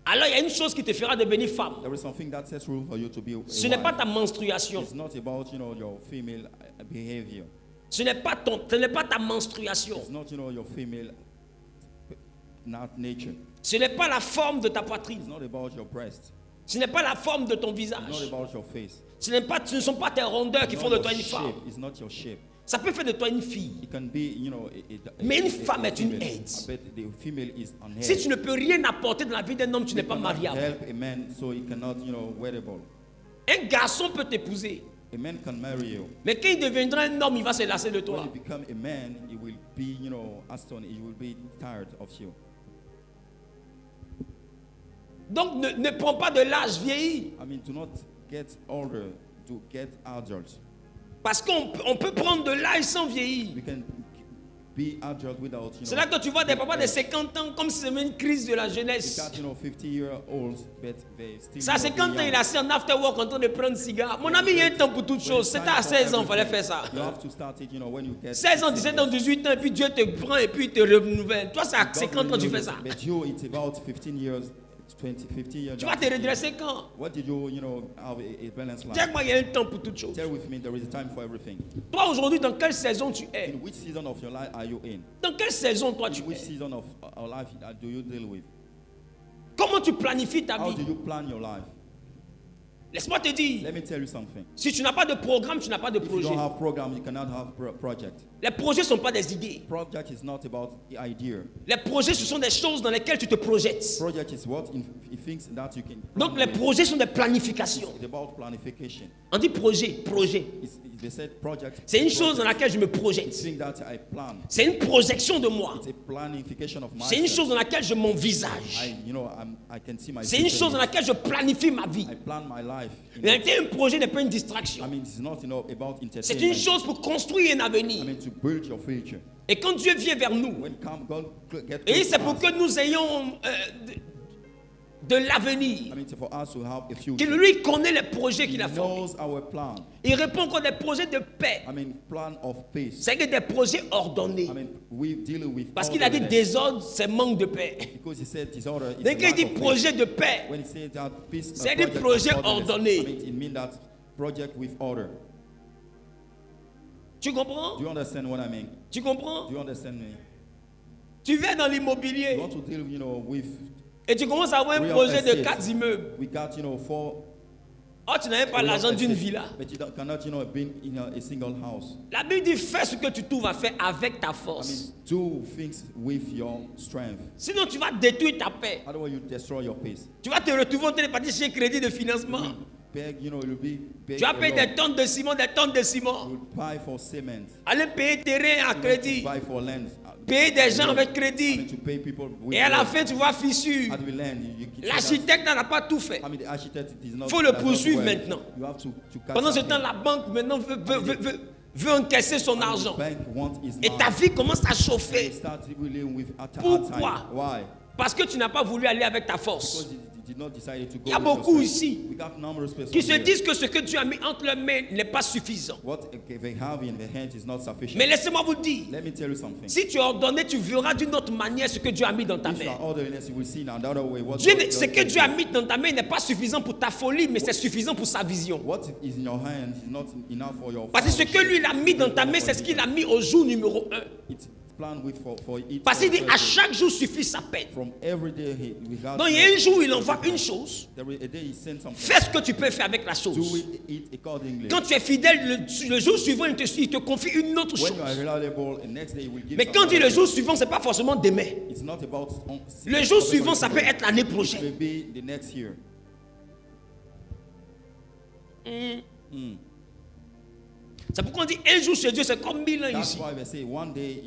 Speaker 1: Alors il y a une chose qui te fera devenir femme.
Speaker 3: There is something that sets rule for you to be a
Speaker 1: Ce n'est pas
Speaker 3: wife.
Speaker 1: ta menstruation.
Speaker 3: It's not about your female behavior.
Speaker 1: Ce n'est pas ta menstruation.
Speaker 3: It's not your female not nature.
Speaker 1: Ce n'est pas la forme de ta
Speaker 3: It's
Speaker 1: poitrine.
Speaker 3: not about your breast.
Speaker 1: Ce n'est pas la forme de ton
Speaker 3: It's not
Speaker 1: visage.
Speaker 3: about your face.
Speaker 1: Ce ne sont pas tes rondeurs qui
Speaker 3: It's
Speaker 1: font
Speaker 3: not
Speaker 1: de toi
Speaker 3: your
Speaker 1: une femme.
Speaker 3: shape. It's not your shape.
Speaker 1: Ça peut faire de toi une fille.
Speaker 3: It can be,
Speaker 1: Mais une femme est une
Speaker 3: female.
Speaker 1: aide.
Speaker 3: But the female is an
Speaker 1: Si
Speaker 3: head.
Speaker 1: tu ne peux rien apporter dans la vie d'un homme, tu n'es
Speaker 3: You
Speaker 1: pas
Speaker 3: cannot
Speaker 1: mariable.
Speaker 3: help a man, so he cannot, wearable.
Speaker 1: Un garçon peut t'épouser.
Speaker 3: A man can marry you.
Speaker 1: Mais quand il deviendra un homme, il va se lasser de
Speaker 3: When
Speaker 1: toi.
Speaker 3: you become a man, he will be, astonished. He will be tired of you.
Speaker 1: Donc ne prends pas de l'âge vieilli.
Speaker 3: I mean, do not get older to get adult.
Speaker 1: Parce qu'on peut prendre de l'âge sans vieillir.
Speaker 3: We can be adult without,
Speaker 1: C'est là que tu vois des papas de 50 ans comme si c'était une crise de la
Speaker 3: You
Speaker 1: jeunesse.
Speaker 3: got, 50-year-olds, but they still.
Speaker 1: Ça, c'est quand il est assis en after work en train de prendre cigare. Mon ami, il y a un temps pour toutes choses. C'était à 16 ans, il fallait faire ça.
Speaker 3: You have to start it, when you get
Speaker 1: 16 ans, 17 ans, 18 ans, et puis Dieu te prend et puis il te renouvelle. Toi, c'est à 50 ans que tu fais ça.
Speaker 3: But you, it's about 15 years, 50 years.
Speaker 1: Tu vas te redresser quand?
Speaker 3: What did you, have a balanced life?
Speaker 1: Dis-moi, il y a un temps pour toutes choses.
Speaker 3: Tell with me, there is a time for everything.
Speaker 1: Toi, aujourd'hui, dans quelle saison tu es?
Speaker 3: In which season of your life are you in?
Speaker 1: Dans quelle saison, toi, tu
Speaker 3: In which
Speaker 1: es?
Speaker 3: season of our life do you deal with?
Speaker 1: Comment tu planifies ta
Speaker 3: How do
Speaker 1: vie?
Speaker 3: you plan your life?
Speaker 1: Laisse-moi te dire,
Speaker 3: Let me tell you something.
Speaker 1: si tu n'as pas de programme, tu n'as pas de
Speaker 3: If you
Speaker 1: projet.
Speaker 3: don't have program, you cannot have project.
Speaker 1: Les projets ne sont pas des idées.
Speaker 3: Project is not about the idea.
Speaker 1: Les projets, ce sont des choses dans lesquelles tu te projettes.
Speaker 3: Project is what in things that you can.
Speaker 1: Donc, les projets sont des planifications.
Speaker 3: It's about planification.
Speaker 1: On dit projet.
Speaker 3: They said project.
Speaker 1: C'est une chose dans
Speaker 3: project.
Speaker 1: laquelle je me
Speaker 3: It's
Speaker 1: projette.
Speaker 3: thing that I plan.
Speaker 1: C'est une projection de moi.
Speaker 3: It's a planification of myself.
Speaker 1: C'est une chose dans laquelle je m'envisage.
Speaker 3: I can see my.
Speaker 1: C'est une chose dans laquelle je planifie ma vie.
Speaker 3: I plan my life.
Speaker 1: En réalité, un projet n'est pas une distraction.
Speaker 3: I mean, it's not about entertainment.
Speaker 1: C'est une chose pour construire un
Speaker 3: I
Speaker 1: avenir.
Speaker 3: mean, to build your future.
Speaker 1: Et quand Dieu vient vers nous,
Speaker 3: When God get
Speaker 1: et
Speaker 3: close
Speaker 1: c'est
Speaker 3: to
Speaker 1: pour
Speaker 3: us,
Speaker 1: que nous ayons de l'avenir,
Speaker 3: I mean, for us to have a future.
Speaker 1: qu'il lui connaît les projets qu'il a
Speaker 3: He
Speaker 1: formés.
Speaker 3: knows our plan.
Speaker 1: Il répond encore des projets de paix.
Speaker 3: I mean, plan of peace.
Speaker 1: C'est que des projets ordonnés.
Speaker 3: I mean, we deal with.
Speaker 1: Parce qu'il a dit
Speaker 3: orderliness.
Speaker 1: désordre, c'est manque de paix.
Speaker 3: Because he said disorder is
Speaker 1: Dès
Speaker 3: a
Speaker 1: qu'il
Speaker 3: lack
Speaker 1: dit
Speaker 3: of peace.
Speaker 1: projet de paix,
Speaker 3: When he said that peace,
Speaker 1: c'est
Speaker 3: project
Speaker 1: des
Speaker 3: of
Speaker 1: projets
Speaker 3: orderliness,
Speaker 1: ordonnés.
Speaker 3: I mean, it means that project with order.
Speaker 1: Tu comprends?
Speaker 3: Do you understand what I mean?
Speaker 1: Tu comprends?
Speaker 3: Do you understand me?
Speaker 1: Tu viens dans
Speaker 3: You
Speaker 1: l'immobilier
Speaker 3: want to deal, with.
Speaker 1: et tu commences à avoir un
Speaker 3: Real
Speaker 1: projet de
Speaker 3: estate.
Speaker 1: 4 immeubles.
Speaker 3: We got,
Speaker 1: Oh, tu n'avais pas l'argent d'une villa.
Speaker 3: But you cannot, be in a single house.
Speaker 1: La Bible dit fais ce que tu trouves à faire avec ta
Speaker 3: I
Speaker 1: force.
Speaker 3: mean, do things with your strength.
Speaker 1: Sinon, tu vas détruire ta paix.
Speaker 3: Otherwise, you destroy your peace.
Speaker 1: Tu vas te retrouver en train de partir chez crédit de financement.
Speaker 3: Beg, you'll be
Speaker 1: Tu vas payer des tonnes de ciment, des tonnes de ciment.
Speaker 3: You'll buy for cement.
Speaker 1: Aller payer terrain à crédit.
Speaker 3: Buy for land.
Speaker 1: Payer des gens avec crédit.
Speaker 3: To pay people with
Speaker 1: Et à la fin, tu vois fissure.
Speaker 3: at the land,
Speaker 1: L'architecte n'a pas tout fait.
Speaker 3: I mean, the architect is not.
Speaker 1: Il faut le poursuivre maintenant.
Speaker 3: You have to catch
Speaker 1: Pendant ce
Speaker 3: up
Speaker 1: temps,
Speaker 3: him.
Speaker 1: la banque maintenant veut encaisser son argent.
Speaker 3: The bank wants his
Speaker 1: Et ta vie commence à chauffer.
Speaker 3: Start dealing with at
Speaker 1: Pourquoi?
Speaker 3: time. Why?
Speaker 1: Parce que tu n'as pas voulu aller avec ta force.
Speaker 3: Because you did not decide to go.
Speaker 1: Il y a
Speaker 3: with your
Speaker 1: beaucoup
Speaker 3: strength.
Speaker 1: ici
Speaker 3: We got numerous persons
Speaker 1: qui se
Speaker 3: here.
Speaker 1: disent que ce que Dieu a mis entre leurs mains n'est pas suffisant.
Speaker 3: What they have in their hands is not sufficient.
Speaker 1: Mais laissez-moi vous dire,
Speaker 3: Let me tell you something.
Speaker 1: si tu es ordonné, tu verras d'une autre manière ce que Dieu a mis dans ta
Speaker 3: If you
Speaker 1: main.
Speaker 3: are orderliness, you will see in another way what
Speaker 1: Ce que Dieu a mis dans ta main n'est pas suffisant pour ta folie, mais c'est suffisant pour sa vision.
Speaker 3: What is in your hand is not enough for your.
Speaker 1: Parce que ce que lui il a mis dans ta main, c'est ce qu'il a mis au jour numéro 1.
Speaker 3: It's planned with for it.
Speaker 1: Parce qu'il dit à chaque jour suffit sa peine.
Speaker 3: From every day we got.
Speaker 1: Donc il y a un jour où il envoie une chose.
Speaker 3: There is a day he sends something.
Speaker 1: Fais ce que tu peux faire avec la chose.
Speaker 3: Do it accordingly.
Speaker 1: Quand tu es fidèle, le jour suivant, il te confie une autre chose.
Speaker 3: When you are reliable, the next day he will give.
Speaker 1: Mais quand il dit le jour suivant, ce n'est pas forcément demain.
Speaker 3: It's not about.
Speaker 1: Le jour suivant, ça peut être l'année
Speaker 3: It
Speaker 1: prochaine.
Speaker 3: may be the next year.
Speaker 1: C'est pourquoi on dit un jour chez Dieu, c'est comme 1000 ans
Speaker 3: That's
Speaker 1: ici.
Speaker 3: why they say one day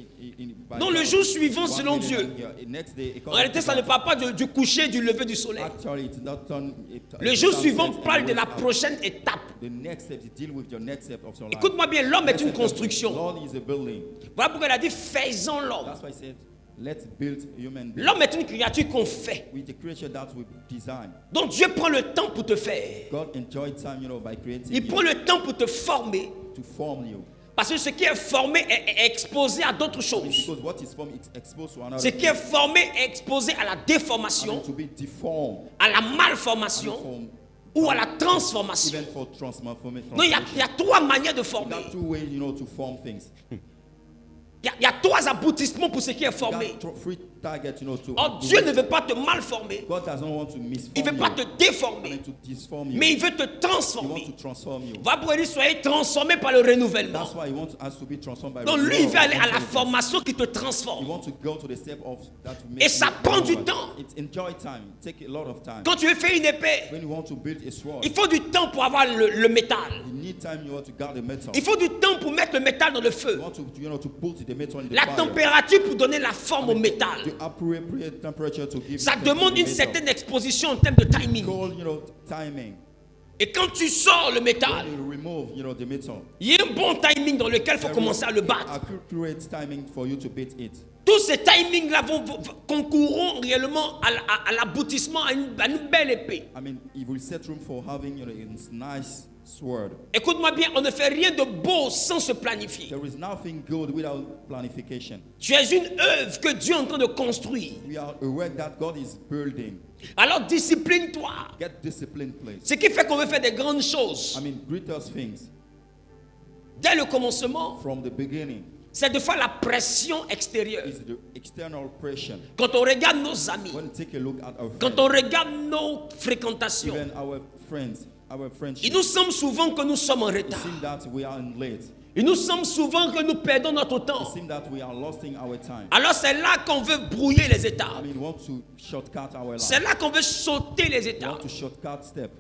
Speaker 1: Non, le jour suivant,
Speaker 3: one
Speaker 1: selon
Speaker 3: day
Speaker 1: Dieu.
Speaker 3: here, the next day,
Speaker 1: En réalité, ça ne parle pas du coucher, du lever du soleil.
Speaker 3: Actually, it's not done,
Speaker 1: Le jour suivant parle de la prochaine étape.
Speaker 3: The next step is deal with your next step of your life.
Speaker 1: Écoute-moi bien, l'homme est une construction.
Speaker 3: Lord is a building.
Speaker 1: Voilà pourquoi il a dit faisons l'homme.
Speaker 3: That's why I said, let's build human being.
Speaker 1: L'homme est une créature qu'on fait.
Speaker 3: With the creature that we design.
Speaker 1: Donc Dieu prend le temps pour te faire.
Speaker 3: God enjoyed time, by creating
Speaker 1: Il prend le temps pour te former.
Speaker 3: to form you.
Speaker 1: Parce que ce qui est formé est exposé à d'autres choses.
Speaker 3: Because what is formed is exposed to another.
Speaker 1: Ce qui est formé est exposé à la déformation,
Speaker 3: to be deformed.
Speaker 1: à la malformation ou à la transformation.
Speaker 3: Even for transformation.
Speaker 1: Donc il y a trois manières de former.
Speaker 3: There are two ways, to form things.
Speaker 1: Il y a trois aboutissements pour ce qui est formé.
Speaker 3: Three targets, to.
Speaker 1: Or, Dieu ne veut pas te malformer.
Speaker 3: God doesn't want to misform
Speaker 1: Il ne veut pas te
Speaker 3: you.
Speaker 1: déformer.
Speaker 3: To disform you.
Speaker 1: Mais il veut te
Speaker 3: He
Speaker 1: transformer.
Speaker 3: wants to transform you.
Speaker 1: Va pour dire, soyez transformés par le renouvellement.
Speaker 3: That's why he wants us to be transformed by.
Speaker 1: Donc lui, il veut aller à la
Speaker 3: intelligence.
Speaker 1: formation qui te
Speaker 3: He
Speaker 1: transforme.
Speaker 3: wants to go to the step of that.
Speaker 1: Et ça prend du temps.
Speaker 3: It's enjoy time. Take a lot of time.
Speaker 1: Quand tu veux faire une épée,
Speaker 3: When you want to build a sword,
Speaker 1: il faut du temps pour avoir le métal.
Speaker 3: you need time. You want to guard the metal.
Speaker 1: Il faut du temps pour mettre le métal dans le feu.
Speaker 3: You want to put the metal in the
Speaker 1: La
Speaker 3: fire.
Speaker 1: température pour donner la forme au métal.
Speaker 3: The appropriate temperature to give.
Speaker 1: Ça
Speaker 3: the
Speaker 1: demande une
Speaker 3: metal.
Speaker 1: certaine exposition en termes de timing.
Speaker 3: Call, timing.
Speaker 1: Et quand tu sors le métal,
Speaker 3: When you remove, the metal.
Speaker 1: il y a un bon timing dans lequel il faut
Speaker 3: There
Speaker 1: commencer
Speaker 3: is
Speaker 1: à le battre.
Speaker 3: accurate timing for you to beat it.
Speaker 1: Tous ces timings-là concourront réellement à l'aboutissement à une belle épée.
Speaker 3: I mean, it will set room for having a nice sword.
Speaker 1: Écoute-moi bien, on ne fait rien de beau sans se planifier.
Speaker 3: There is nothing good without planification.
Speaker 1: Tu es une œuvre que Dieu est en train de construire.
Speaker 3: We are a work that God is building.
Speaker 1: Alors discipline-toi.
Speaker 3: Get discipline, please.
Speaker 1: Ce qui fait qu'on veut faire des grandes choses.
Speaker 3: I mean, greatest things
Speaker 1: Dès le commencement,
Speaker 3: from the beginning
Speaker 1: c'est de faire la pression extérieure.
Speaker 3: is the external pressure.
Speaker 1: Quand on regarde nos amis,
Speaker 3: When we take a look at our
Speaker 1: quand
Speaker 3: friends,
Speaker 1: on regarde nos fréquentations,
Speaker 3: even our friendship,
Speaker 1: il nous semble souvent que nous sommes en
Speaker 3: it
Speaker 1: retard.
Speaker 3: seems that we are late.
Speaker 1: Il nous semble souvent que nous perdons notre
Speaker 3: It
Speaker 1: temps.
Speaker 3: seems that we are losing our time.
Speaker 1: Alors c'est là qu'on veut brouiller les
Speaker 3: I
Speaker 1: étapes.
Speaker 3: mean, we want to shortcut our life.
Speaker 1: C'est là qu'on veut sauter les
Speaker 3: We want
Speaker 1: étapes.
Speaker 3: to shortcut step.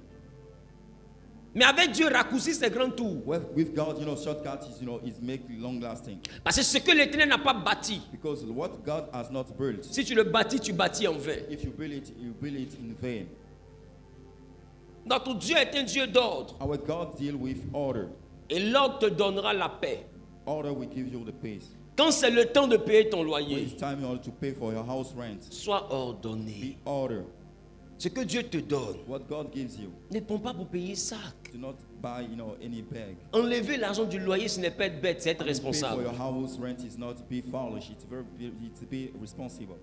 Speaker 1: Mais avec Dieu, raccourcir ces grands tours.
Speaker 3: With God, shortcut is make long lasting.
Speaker 1: Parce que ce que l'Éternel n'a pas bâti,
Speaker 3: Because what God has not built,
Speaker 1: si tu le bâtis, tu bâtis en vain.
Speaker 3: if you build it in vain.
Speaker 1: Notre Dieu est un Dieu d'ordre.
Speaker 3: Our God deal with order.
Speaker 1: Et l'ordre te donnera la paix.
Speaker 3: Order will give you the peace.
Speaker 1: Quand c'est le temps de payer ton
Speaker 3: When
Speaker 1: loyer,
Speaker 3: it's time to pay for your house rent,
Speaker 1: sois ordonné.
Speaker 3: be order.
Speaker 1: Ce que Dieu te donne,
Speaker 3: What God gives you,
Speaker 1: ne prends pas pour payer ça.
Speaker 3: do not buy, any bag.
Speaker 1: Enlever l'argent du loyer, ce n'est pas être bête, c'est être
Speaker 3: Pay for
Speaker 1: responsable.
Speaker 3: your house rent is not be foolish. It's be responsible.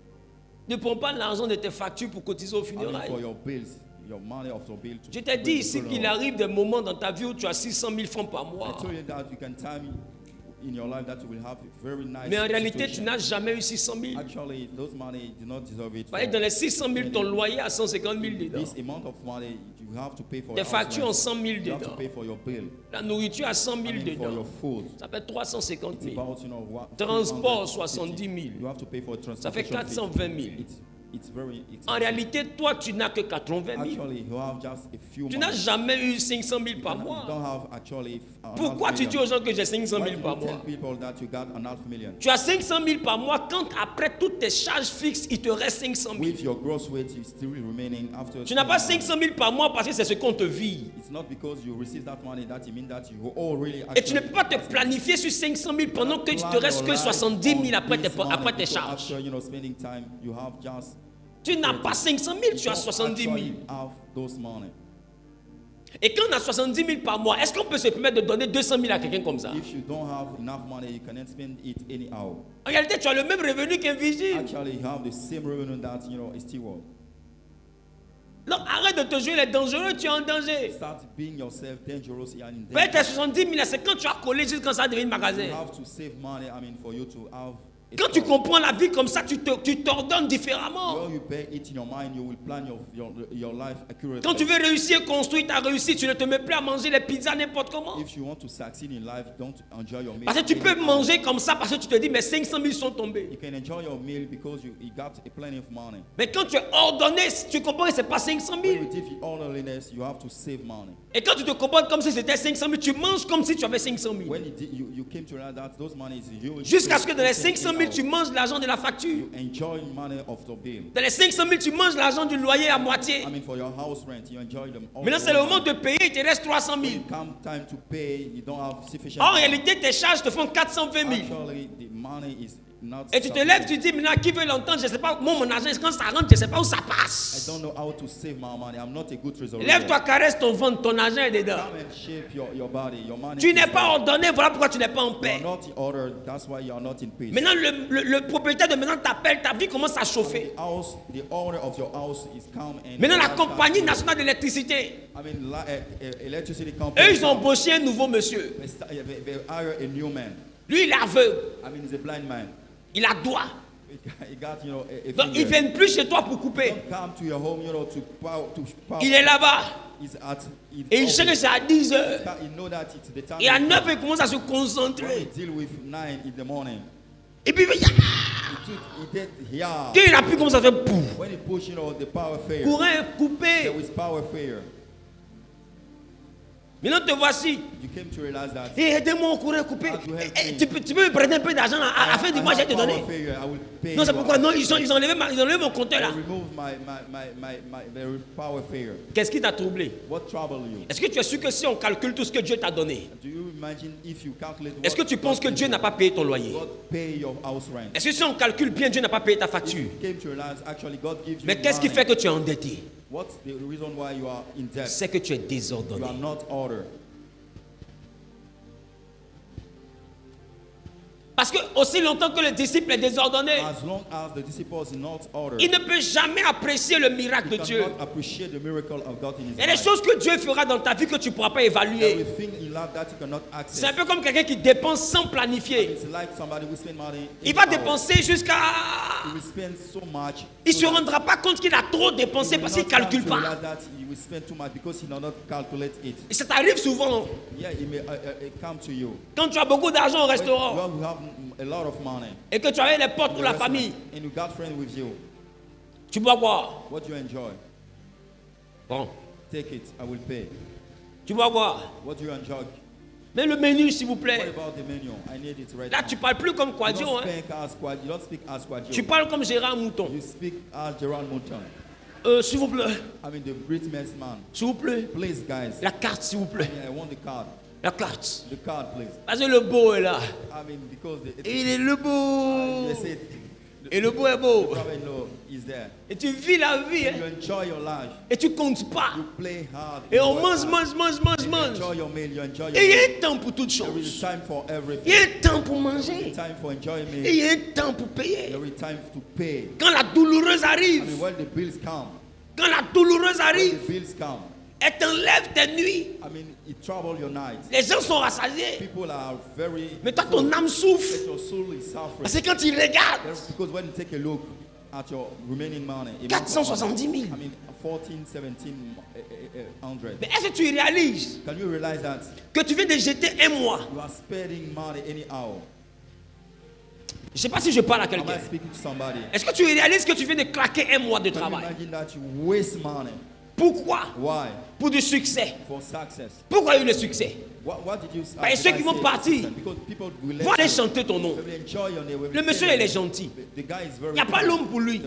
Speaker 1: Ne prends pas l'argent de tes factures pour cotiser au
Speaker 3: I mean,
Speaker 1: funérailles.
Speaker 3: for your bills, your money of your bill.
Speaker 1: Je t'ai dit ici qu'il arrive des moments dans ta vie où tu as 600 000 francs par
Speaker 3: I
Speaker 1: mois.
Speaker 3: told you that you can time in your life that you will have a very nice
Speaker 1: Mais en réalité,
Speaker 3: situation.
Speaker 1: tu n'as jamais eu 600 000.
Speaker 3: Actually, those money do not deserve it.
Speaker 1: Dans les 600 000, ton loyer à 150 000 dedans.
Speaker 3: This amount of money you have to pay for.
Speaker 1: Tes factures en 100 000
Speaker 3: you have to
Speaker 1: dedans.
Speaker 3: pay for your bill.
Speaker 1: La nourriture à 100 000
Speaker 3: For
Speaker 1: dedans.
Speaker 3: your food.
Speaker 1: Ça fait 350 000.
Speaker 3: About, you know,
Speaker 1: Transport 70 000.
Speaker 3: You have to pay for
Speaker 1: Ça fait
Speaker 3: transportation
Speaker 1: 420 000.
Speaker 3: It's very expensive.
Speaker 1: En réalité, toi, tu n'as que 80 000.
Speaker 3: Actually, you have just a few
Speaker 1: Tu n'as
Speaker 3: months.
Speaker 1: jamais eu 500 000 par
Speaker 3: You
Speaker 1: mois.
Speaker 3: don't have actually
Speaker 1: Pourquoi tu dis aux gens que j'ai 500
Speaker 3: Why
Speaker 1: 000
Speaker 3: do
Speaker 1: par
Speaker 3: you tell
Speaker 1: mois?
Speaker 3: people that you got an half million?
Speaker 1: Tu as 500 000 par mois quand après toutes tes charges fixes, il te reste 500 000.
Speaker 3: With your gross weight is still remaining after.
Speaker 1: Tu n'as pas 500 000 par mois parce que c'est ce qu'on te vit.
Speaker 3: It's not because you receive that money that it means that you all really.
Speaker 1: Et tu ne peux pas te planifier sur 500 000 pendant que tu te restes que 70 000 après tes charges.
Speaker 3: After, you know, spending time, you have just.
Speaker 1: Tu n'as pas 500 000, tu as 70 000.
Speaker 3: Have those money.
Speaker 1: Et quand on a 70 000 par mois, est-ce qu'on peut se permettre de donner 200 000 à quelqu'un comme ça?
Speaker 3: If you don't have enough money, you cannot spend it anyhow.
Speaker 1: En réalité, tu as le même revenu qu'un vigile.
Speaker 3: Actually, you have the same revenue that, you know, a steward.
Speaker 1: Donc arrête de te jouer les dangereux, tu es en danger.
Speaker 3: Start being yourself dangerous and in
Speaker 1: Paye tes
Speaker 3: danger.
Speaker 1: 70 000, c'est quand tu as collé jusqu'à quand ça devient magasin.
Speaker 3: You have to save money. I mean, for you to have.
Speaker 1: Quand tu comprends la vie comme ça, tu t'ordonnes différemment.
Speaker 3: Well, you pay it in your mind, you will plan your life accurately.
Speaker 1: Quand tu veux réussir, construire ta réussite, tu ne te mets plus à manger les pizzas n'importe comment.
Speaker 3: If you want to succeed in life, don't enjoy your meal.
Speaker 1: Parce que tu peux manger comme ça parce que tu te dis, mais 500 000 sont tombés.
Speaker 3: You can enjoy your meal because you got plenty of money.
Speaker 1: Mais quand tu es ordonné, tu comprends que ce n'est pas 500 000.
Speaker 3: When you live in orderliness, you have to save money.
Speaker 1: Et quand tu te comportes comme si c'était 500 000, tu manges comme si tu avais 500 000.
Speaker 3: When you came to realize that those money is you.
Speaker 1: Jusqu'à ce que dans les 500 000, tu manges l'argent de la facture.
Speaker 3: You enjoy money of the bill.
Speaker 1: Dans les 500 000, tu manges l'argent du loyer à moitié.
Speaker 3: I mean, for your house rent, you enjoy them.
Speaker 1: Maintenant, c'est le moment de payer, il te reste 300 000.
Speaker 3: When it come time to pay, you don't have sufficient.
Speaker 1: En réalité, tes charges te font 420 000.
Speaker 3: Actually, the money is not.
Speaker 1: Et tu te lèves, tu dis, maintenant, qui veut l'entendre? Je ne sais pas, mon argent, quand ça rentre, je ne sais pas où ça
Speaker 3: I
Speaker 1: passe.
Speaker 3: don't know how to save my money. I'm not a good treasurer.
Speaker 1: Lève-toi, caresse ton ventre, ton argent est dedans.
Speaker 3: Come and shape your body. Your money.
Speaker 1: Tu
Speaker 3: is
Speaker 1: n'es pas
Speaker 3: there.
Speaker 1: ordonné, voilà pourquoi tu n'es pas en
Speaker 3: You
Speaker 1: paix.
Speaker 3: are not in order. That's why you are not in peace.
Speaker 1: Maintenant, le propriétaire de maintenant t'appelle, ta vie commence à chauffer.
Speaker 3: The owner of your house is calm and.
Speaker 1: Maintenant, la compagnie nationale d'électricité,
Speaker 3: I mean, electricity company.
Speaker 1: eux, ils ont embauché un nouveau monsieur.
Speaker 3: They hire a new man.
Speaker 1: Lui, il est aveugle,
Speaker 3: I mean, he's a blind man.
Speaker 1: il a doigt.
Speaker 3: He got, you know, a
Speaker 1: Donc, ils ne
Speaker 3: finger.
Speaker 1: viennent plus chez toi pour couper.
Speaker 3: Don't come to your home, you know, to power.
Speaker 1: Il est là-bas.
Speaker 3: He's at.
Speaker 1: Et il sait que c'est à 10 heures.
Speaker 3: You know that it's the time.
Speaker 1: Et à 9 heures, il commence à se
Speaker 3: When
Speaker 1: concentrer.
Speaker 3: he deal with 9 in the morning.
Speaker 1: Et puis,
Speaker 3: He did, yeah.
Speaker 1: quand il a pu commencer à faire pouf.
Speaker 3: When he push, you know, the power failure.
Speaker 1: Courant est coupé.
Speaker 3: There was power failure.
Speaker 1: Maintenant, te voici.
Speaker 3: You came to realize that.
Speaker 1: Et aidez-moi, au courant est coupé. Tu peux me prêter un peu d'argent à la fin du mois, je vais te donner. Non, c'est pourquoi. Non, ils ont enlevé mon compteur là. Qu'est-ce qui t'a troublé?
Speaker 3: What trouble you?
Speaker 1: Est-ce que tu es sûr que si on calcule tout ce que Dieu t'a donné,
Speaker 3: Do you imagine if you calculate
Speaker 1: est-ce que tu penses que Dieu n'a pas payé ton loyer?
Speaker 3: God pay your house rent?
Speaker 1: Est-ce que si on calcule bien, Dieu n'a pas payé ta
Speaker 3: If
Speaker 1: facture?
Speaker 3: you came to realize actually God gives you
Speaker 1: Mais qu'est-ce qui
Speaker 3: money,
Speaker 1: fait que tu es endetté?
Speaker 3: what's the reason why you are in debt?
Speaker 1: C'est que tu es
Speaker 3: You
Speaker 1: désordonné.
Speaker 3: are not ordered.
Speaker 1: Parce que aussi longtemps que le disciple est désordonné,
Speaker 3: As long as the disciple is not ordered,
Speaker 1: il ne peut jamais apprécier le miracle de
Speaker 3: you
Speaker 1: Dieu.
Speaker 3: cannot appreciate the miracle of God in his
Speaker 1: Il y a des
Speaker 3: life.
Speaker 1: choses que Dieu fera dans ta vie que tu ne pourras pas évaluer.
Speaker 3: Everything in life that you cannot access.
Speaker 1: C'est un peu comme quelqu'un qui dépense sans planifier.
Speaker 3: It's like somebody who spend money.
Speaker 1: Il va
Speaker 3: anyhow.
Speaker 1: dépenser jusqu'à...
Speaker 3: He will spend so much.
Speaker 1: Il ne
Speaker 3: so
Speaker 1: se
Speaker 3: that
Speaker 1: rendra pas compte qu'il a trop dépensé
Speaker 3: he will
Speaker 1: parce qu'il ne
Speaker 3: not
Speaker 1: calcule
Speaker 3: come to
Speaker 1: pas.
Speaker 3: realize that he will spend too much because he does not calculate it.
Speaker 1: Et ça t'arrive souvent.
Speaker 3: Yeah, it may come to you.
Speaker 1: Quand tu as beaucoup d'argent au
Speaker 3: When
Speaker 1: restaurant
Speaker 3: you have a lot of money.
Speaker 1: et que tu as les potes pour la famille,
Speaker 3: And you got friends with you.
Speaker 1: tu bois quoi?
Speaker 3: What do you enjoy?
Speaker 1: Bon.
Speaker 3: Take it. I will pay.
Speaker 1: Tu bois quoi?
Speaker 3: What do you enjoy?
Speaker 1: Mais le menu, s'il vous
Speaker 3: What
Speaker 1: plaît.
Speaker 3: about the menu? I need it right
Speaker 1: Là,
Speaker 3: now.
Speaker 1: tu ne parles plus comme
Speaker 3: You
Speaker 1: Quadio.
Speaker 3: don't
Speaker 1: Hein?
Speaker 3: speak as Quadio.
Speaker 1: Tu parles comme Gérard Mouton.
Speaker 3: You speak as Gerard Mouton.
Speaker 1: S'il vous plaît.
Speaker 3: I mean the greatest man.
Speaker 1: S'il vous plaît.
Speaker 3: Please, guys.
Speaker 1: La carte, s'il vous plaît.
Speaker 3: I want the card.
Speaker 1: La carte.
Speaker 3: The card, please.
Speaker 1: Parce que le beau est là.
Speaker 3: I mean because
Speaker 1: Il est le beau.
Speaker 3: they say
Speaker 1: Et le beau est beau.
Speaker 3: brother-in-law is there.
Speaker 1: Et tu vis la vie. Hein?
Speaker 3: You enjoy your life.
Speaker 1: Et tu comptes pas.
Speaker 3: You play hard.
Speaker 1: Et
Speaker 3: you
Speaker 1: on
Speaker 3: work
Speaker 1: mange,
Speaker 3: hard.
Speaker 1: mange, mange, mange,
Speaker 3: You
Speaker 1: mange.
Speaker 3: enjoy your meal. You enjoy your
Speaker 1: Et il y a
Speaker 3: meal.
Speaker 1: un temps pour toutes
Speaker 3: There is
Speaker 1: choses.
Speaker 3: time for
Speaker 1: Il
Speaker 3: everything.
Speaker 1: y a un temps pour manger.
Speaker 3: Time for enjoyment.
Speaker 1: Et il y a un temps pour payer.
Speaker 3: There is time to pay.
Speaker 1: Quand la douloureuse
Speaker 3: I mean,
Speaker 1: arrive,
Speaker 3: when the bills come,
Speaker 1: quand la douloureuse
Speaker 3: when
Speaker 1: arrive,
Speaker 3: the bills come,
Speaker 1: Elle t'enlève tes nuits.
Speaker 3: I mean, it troubles your night.
Speaker 1: Les gens sont rassasiés.
Speaker 3: People are very.
Speaker 1: Mais toi, ton âme souffre.
Speaker 3: Your soul is suffering.
Speaker 1: Parce que quand tu regardes,
Speaker 3: because when you take a look at your remaining money,
Speaker 1: 470 000.
Speaker 3: I mean, 1,400.
Speaker 1: Mais est-ce que tu réalises
Speaker 3: Can you realize that
Speaker 1: que tu viens de jeter un mois?
Speaker 3: You are spending money anyhow.
Speaker 1: Je ne sais pas si je parle à quelqu'un. Est-ce que tu réalises que tu viens de claquer un mois de travail? Pourquoi?
Speaker 3: Why?
Speaker 1: Pour du succès.
Speaker 3: For success.
Speaker 1: Pourquoi il y a eu le succès?
Speaker 3: What did you,
Speaker 1: et ceux qui vont partir vont aller chanter ton nom. Le monsieur il est gentil. Il n'y a pas l'homme pour lui.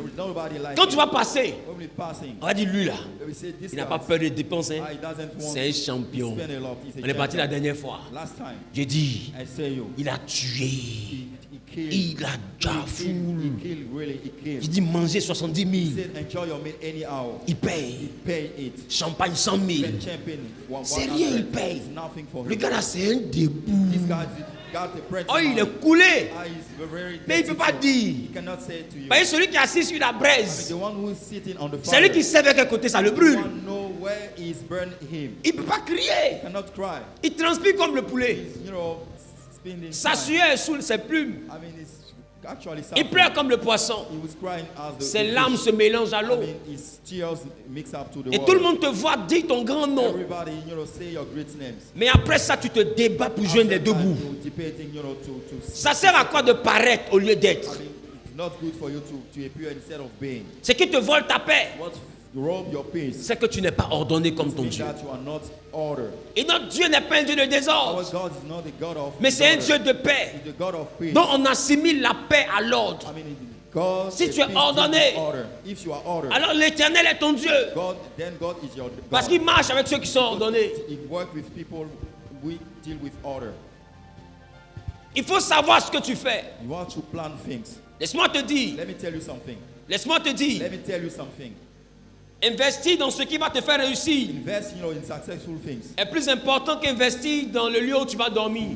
Speaker 1: Quand tu vas passer, on va dire lui là, il n'a pas peur de dépenses. Hein? C'est un champion. On est parti la dernière fois. J'ai dit, il a tué. Il a déjà foule. Il dit manger 70 000. Il paye. Champagne 100 000. C'est rien, il paye. Le gars là, c'est un debout. Oh, il est coulé. Mais il ne peut pas dire. Voyez, celui qui est assis sur la braise, c'est lui qui sait vers quel côté ça le brûle. Il ne peut pas crier. Il transpire comme le poulet. Sa sueur est sous ses plumes. Il pleure comme le poisson. Ses larmes se mélangent à l'eau. Et tout le monde te voit dire ton grand nom. Mais après ça, tu te débats pour joindre les deux bouts. Ça sert à quoi de paraître au lieu d'être? C'est qui te vole ta paix. C'est que tu n'es pas ordonné comme ton Dieu. Et notre Dieu n'est pas un Dieu de désordre, mais c'est un Dieu de paix, dont on assimile la paix à l'ordre. Si tu es ordonné, alors l'Éternel est ton Dieu, parce qu'il marche avec ceux qui sont ordonnés. Il faut savoir ce que tu fais. Laisse-moi te dire. Laisse-moi te dire. Investir dans ce qui va te faire réussir est plus important qu'investir dans le lieu où tu vas dormir.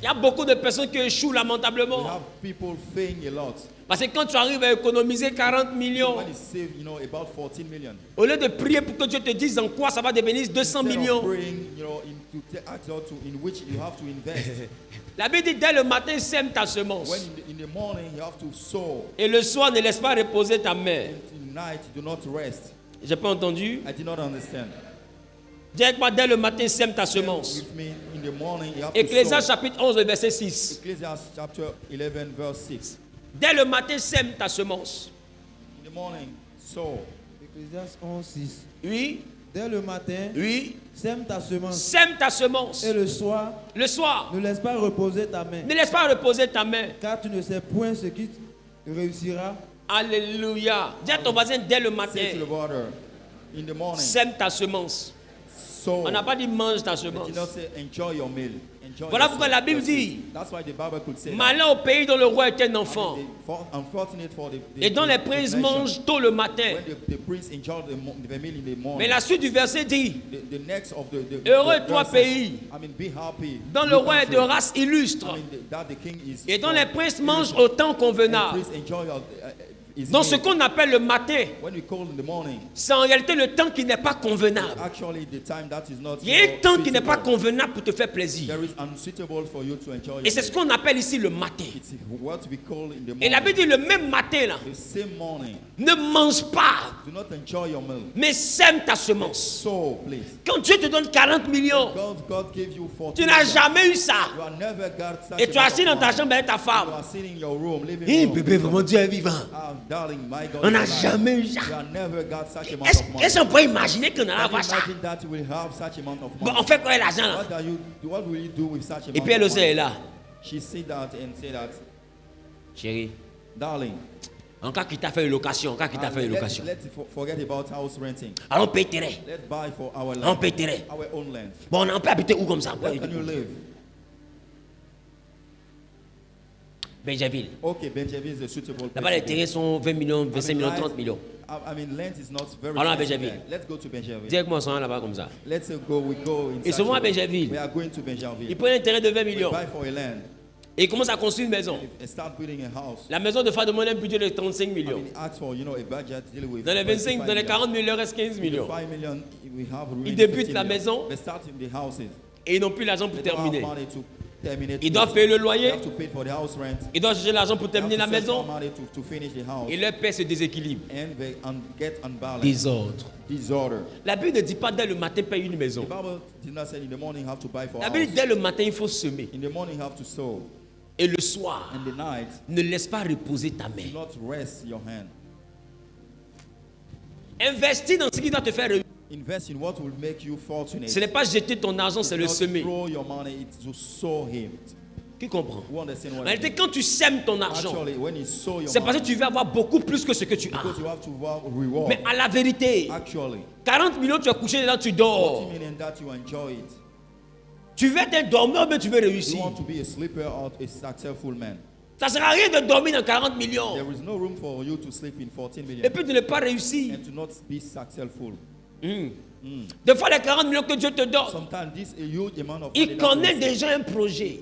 Speaker 1: Il y a beaucoup de personnes qui échouent lamentablement. Parce que quand tu arrives à économiser 40 millions, au lieu de prier pour que Dieu te dise en quoi ça va devenir 200 millions, la Bible dit dès le matin, sème ta semence. Et le soir, ne laisse pas reposer ta main. J'ai pas entendu. Dis avec moi, dès le matin, sème ta semence. Ecclésiaste chapitre 11, verset 6. Dès le matin, sème ta semence.
Speaker 2: Ecclésiaste 11, 6.
Speaker 1: Oui.
Speaker 2: Dès le matin,
Speaker 1: oui.
Speaker 2: Sème ta semence.
Speaker 1: Sème ta semence.
Speaker 2: Et le soir,
Speaker 1: ne
Speaker 2: laisse pas reposer ta main.
Speaker 1: Ne laisse pas reposer ta main.
Speaker 2: Car tu ne sais point ce qui réussira.
Speaker 1: Alléluia. Dis à ton voisin dès le matin. Sème ta semence. On n'a pas dit mange ta semence. Voilà pourquoi la Bible dit malheur au pays dont le roi est un enfant et dont les princes mangent tôt le matin. Mais la suite du verset dit heureux toi pays dont le roi est de race illustre et dont les princes mangent au temps convenable. Donc ce qu'on appelle le matin, c'est en réalité le temps qui n'est pas convenable. Il y a un temps qui n'est pas convenable pour te faire plaisir. Et c'est ce qu'on appelle ici le matin. Et la Bible dit le même matin là, ne mange pas, mais sème ta semence. Quand Dieu te donne 40 millions, tu n'as jamais eu ça. Et tu es assis dans ta chambre avec ta femme. Hé bébé, vraiment Dieu est vivant. On n'a jamais eu ça. Est-ce qu'on peut imaginer qu'on allait avoir ça? Bon, on fait quoi avec l'argent là? Et puis elle aussi est là. Chérie, en cas qui t'a fait une location, allons payer terrain. On paye terrain. Bon, on peut habiter où comme ça? Benjerville.
Speaker 3: Okay, Benjerville is a suitable place.
Speaker 1: Là-bas, les terrains sont 20 millions, 25 millions, 30 millions.
Speaker 3: I mean, land is not very.
Speaker 1: Allons à Benjerville.
Speaker 3: Let's go to Benjerville.
Speaker 1: Directement, on s'en va là-bas comme ça.
Speaker 3: Let's go. We go.
Speaker 1: Ils sont à Benjerville.
Speaker 3: We are going to Benjerville.
Speaker 1: Ils prennent un terrain de 20 millions.
Speaker 3: We buy for a land.
Speaker 1: Et il commence à construire une maison. La maison de Fademon a un budget de 35 millions. Dans les 25, dans les 40 millions, il reste 15 millions. Ils débutent la maison et ils n'ont plus l'argent pour terminer. Ils doivent payer le loyer. Ils doivent chercher l'argent pour terminer la maison. Et leur paix se déséquilibre. Désordre. La Bible ne dit pas dès le matin payer une maison. La Bible dit dès le matin il faut semer. Et le soir, ne laisse pas reposer ta main. Investis dans ce qui doit te faire réussir.
Speaker 3: Invest in what will make you fortunate.
Speaker 1: Ce n'est pas jeter ton argent, c'est le semer. Qui comprend? En réalité, quand tu sèmes ton argent, c'est parce que tu veux avoir beaucoup plus que ce que tu as. Mais à la vérité, 40 millions, tu as couché dedans, tu dors. Tu veux être un dormeur, mais tu veux réussir. Ça ne sert à rien de dormir dans 40 millions. Et puis de ne pas réussir. Des fois, les 40 millions que Dieu te donne, il connaît déjà un projet.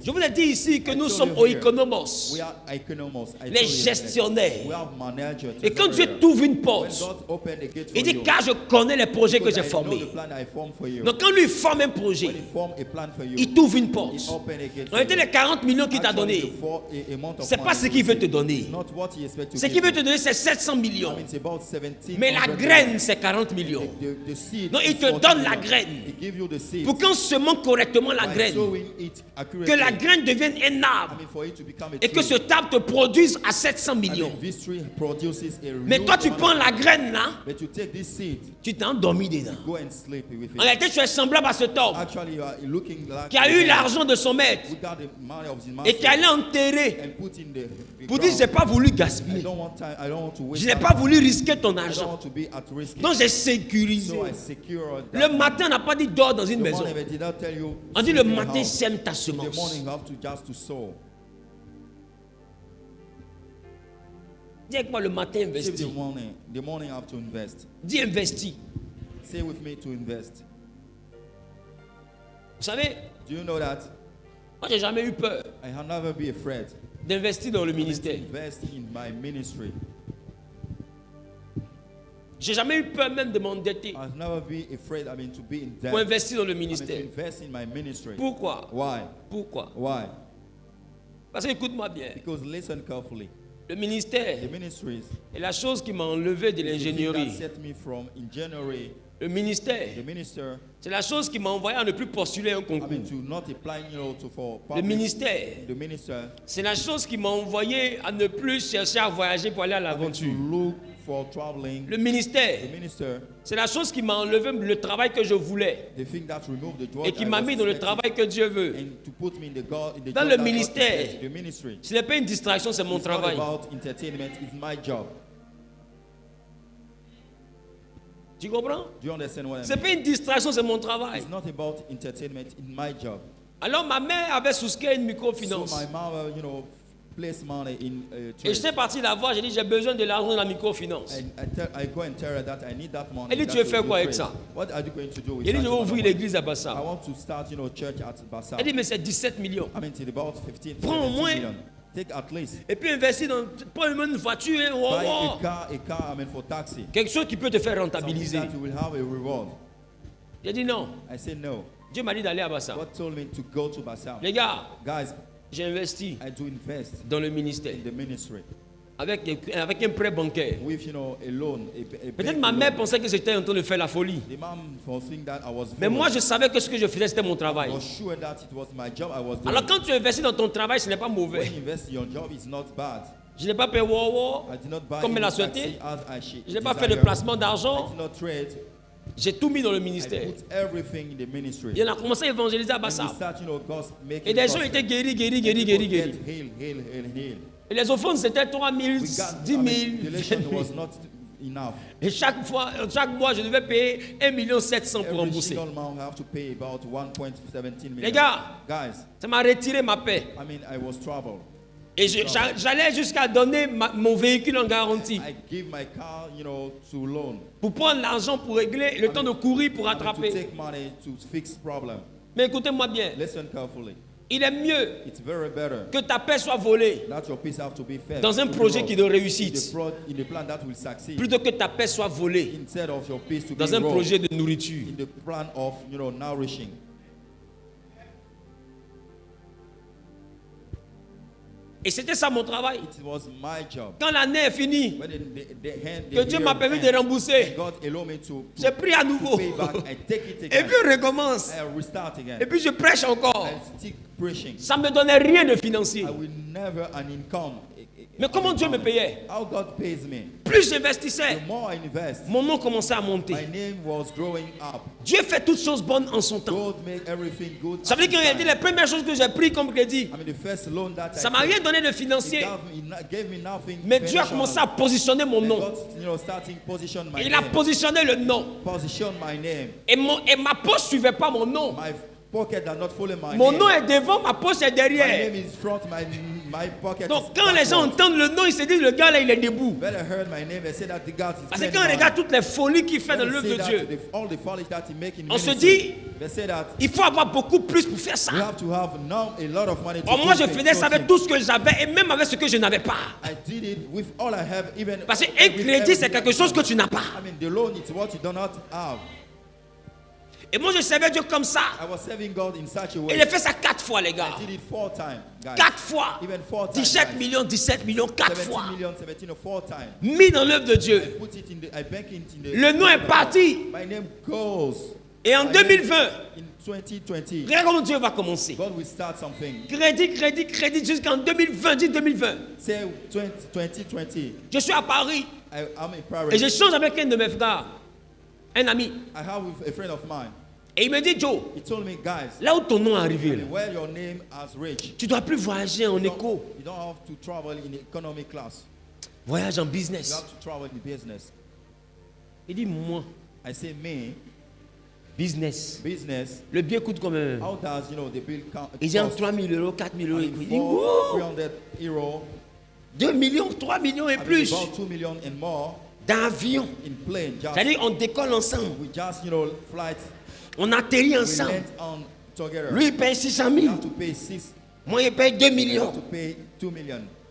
Speaker 1: Je vous ai dit ici que nous sommes aux économos, les gestionnaires. Et quand Dieu t'ouvre une porte, il dit car je connais les projets que j'ai formés. Donc quand lui forme un projet, il t'ouvre une porte. En réalité, les 40 millions qu'il t'a donné, ce n'est pas ce qu'il veut te donner. Ce qu'il veut te donner, c'est 700 millions. Mais la graine, c'est 40 millions. Non, il te donne la graine pour qu'on semant correctement la graine, que la graine devienne un arbre et que cet arbre te produise à 700 millions. Mais toi, tu prends la graine là, tu t'es endormi dedans. En réalité, tu es semblable à cet homme qui a eu l'argent de son maître et qui allait enterrer pour dire: j'ai pas voulu gaspiller, je n'ai pas voulu risquer ton argent, donc j'ai sécurisé. Le matin, on n'a pas dit dors dans une maison. On dit le matin, sème ta semence. Dis avec moi, le matin, investis. Dis investis.
Speaker 3: Say with me to invest.
Speaker 1: Vous savez, moi, j'ai jamais eu peur d'investir dans le ministère. J'ai jamais eu peur même de m'endetter pour investir dans le ministère. Pourquoi? Pourquoi? Parce que écoute-moi bien. Le ministère est la chose qui m'a enlevé de l'ingénierie. Le ministère, c'est la chose qui m'a envoyé à ne plus postuler un concours. Le ministère, c'est la chose qui m'a envoyé à ne plus chercher à voyager pour aller à l'aventure. Le ministère, c'est la chose qui m'a enlevé le travail que je voulais et qui m'a mis dans le travail que Dieu veut. Dans le ministère, ce n'est pas une distraction, c'est mon travail. Tu comprends? Ce n'est pas une distraction, c'est mon travail. Alors ma mère avait souscrit une microfinance. Et j'étais parti la voir, j'ai dit: j'ai besoin de l'argent de la microfinance. Elle dit: tu veux faire quoi avec ça? Il dit: je vais ouvrir l'église à Bassam. Elle dit: mais c'est 17 millions. Prends au moins. Et puis investir dans, prends une voiture, quelque chose qui peut te faire rentabiliser. J'ai dit non. Dieu m'a dit d'aller à Bassam. Les gars, j'ai investi dans le ministère avec un prêt bancaire. Peut-être ma mère pensait que j'étais en train de faire la folie. Mais moi je savais que ce que je faisais c'était mon travail. Alors quand tu investis dans ton travail, ce n'est pas mauvais. Je n'ai pas payé comme elle a souhaité. Je n'ai pas fait de placement d'argent. J'ai tout mis dans le ministère. Et on a commencé à évangéliser à Bassam. Et les gens étaient guéris. Et les offrandes c'était 3 000, 10 000. Et chaque mois, je devais payer 1 700 000 pour rembourser. Les gars, ça m'a retiré ma paix. Et j'allais jusqu'à donner mon véhicule en garantie. Pour prendre l'argent pour régler, le temps de courir pour rattraper. Mais écoutez-moi bien. Il est mieux que ta paix soit volée dans un projet qui de réussite plutôt que ta paix soit volée dans un projet de nourriture. Et c'était ça mon travail. Quand l'année est finie, que Dieu m'a permis de rembourser, j'ai pris à nouveau. Et puis on recommence. Et puis je prêche encore. Ça ne me donnait rien de financier. Mais comment Dieu me payait? Plus j'investissais, mon nom commençait à monter. Dieu fait toutes choses bonnes en son temps. Ça veut dire que les premières choses que j'ai prises comme crédit, ça ne m'a rien donné de financier. Mais Dieu a commencé à positionner mon nom. Il a positionné le nom. Et ma poche ne suivait pas mon nom. Mon nom est devant, ma poche est derrière. Donc quand les gens entendent le nom, ils se disent le gars là il est debout. Parce que quand on regarde toutes les folies qu'il fait dans l'œuvre de Dieu, on se dit il faut avoir beaucoup plus pour faire ça. Moi je faisais ça avec tout ce que j'avais et même avec ce que je n'avais pas. Parce qu'un crédit c'est quelque chose que tu n'as pas. Et moi je servais Dieu comme ça. Et j'ai fait ça 4 fois les gars. 4 fois. 17 millions, 4 fois. Mis dans l'œuvre de Dieu. Le nom est parti. Et en 2020, regarde comment Dieu va commencer. Crédit jusqu'en 2020. Je suis à Paris. Et je change avec un de mes frères. Un ami. Et il me dit, Joe, là où ton nom est arrivé, tu ne dois plus voyager en éco. Voyage en business. Il dit, moi, business. Le billet coûte combien? Il dit, 3 000 euros, 4 000 euros. Il dit, wow, 2 millions, 3 millions et plus. D'avion. C'est-à-dire on décolle ensemble. On atterrit ensemble. Lui il paye 600 000. Moi il paye 2 millions.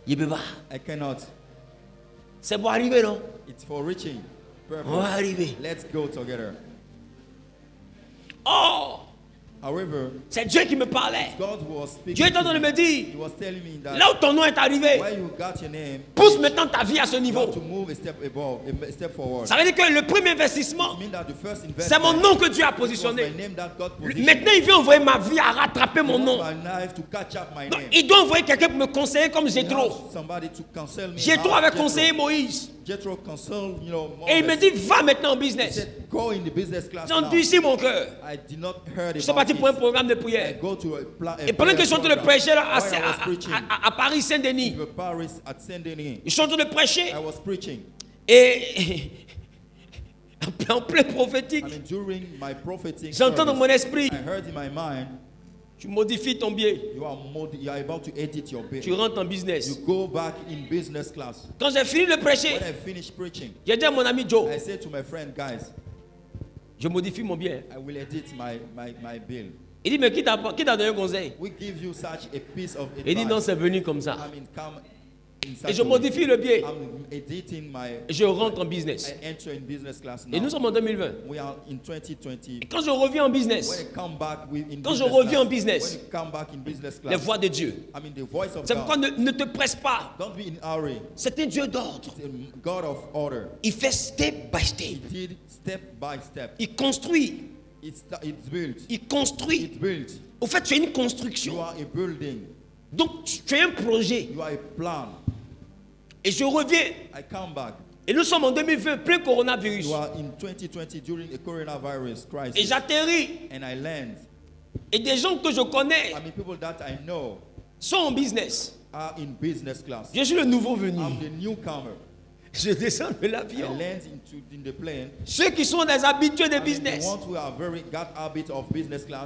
Speaker 1: Il ne peut pas. C'est pour arriver non? On va arriver. Oh! C'est Dieu qui me parlait. Dieu est en train de me dire, là où ton nom est arrivé, pousse maintenant ta vie à ce niveau. Ça veut dire que le premier investissement, c'est mon nom que Dieu a positionné. Maintenant, il veut envoyer ma vie à rattraper mon nom. Donc, il doit envoyer quelqu'un pour me conseiller comme Jétro. Jétro avait conseillé Moïse. Et il me dit, va maintenant en business. J'endurcis mon cœur. Je suis parti pour un programme de prière. Et pendant que je suis en train de prêcher là, à Paris Saint-Denis, je suis en train de prêcher. Et en plein prophétique, j'entends dans mon esprit, tu modifies ton billet. Tu rentres en business. Quand j'ai fini de prêcher, j'ai dit à mon ami Joe, je modifie mon billet. Il dit, mais qui t'a donné un conseil? Il dit, non, c'est venu comme ça. Et je modifie le billet. Et je rentre en business. Et nous sommes en 2020. Et quand je reviens en business, les voix de Dieu. C'est pourquoi ne te presse pas. C'est un Dieu d'ordre. Il fait step by step. Il construit. Il construit. Au fait, tu as une construction. Donc, tu as un projet. Et je reviens. Et nous sommes en 2020, plein coronavirus. Et j'atterris. Et des gens que je connais sont en business. Je suis le nouveau venu. Je descends de l'avion. Ceux qui sont des habitués de business,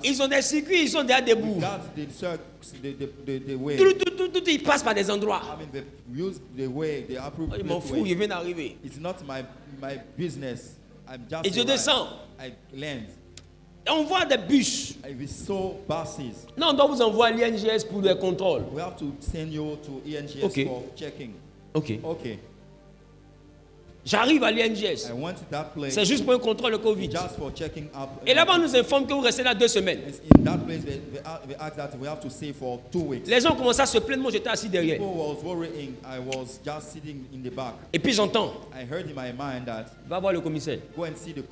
Speaker 1: ils ont des circuits, ils sont déjà debout. Tout, ils passent par des endroits. Ils m'en foutent, ils viennent d'arriver. Et je descends. Et on voit des bus.
Speaker 3: We saw buses.
Speaker 1: Non, on doit vous envoyer à l'INGS pour les contrôles.
Speaker 3: We have to send you to INGS
Speaker 1: Okay.
Speaker 3: for checking.
Speaker 1: Ok.
Speaker 3: Okay.
Speaker 1: J'arrive à l'INGS.
Speaker 3: I went to that place.
Speaker 1: C'est juste pour un contrôle de Covid.
Speaker 3: Just for checking up.
Speaker 1: Et là-bas, on nous informe que vous restez là 2 semaines.
Speaker 3: In that place, they asked that we have to stay for 2 weeks.
Speaker 1: Les gens commençaient à se plaindre, moi j'étais assis derrière.
Speaker 3: People was worrying. I was just sitting in the back.
Speaker 1: Et puis j'entends,
Speaker 3: I heard in my mind that
Speaker 1: va voir le commissaire,
Speaker 3: go and see the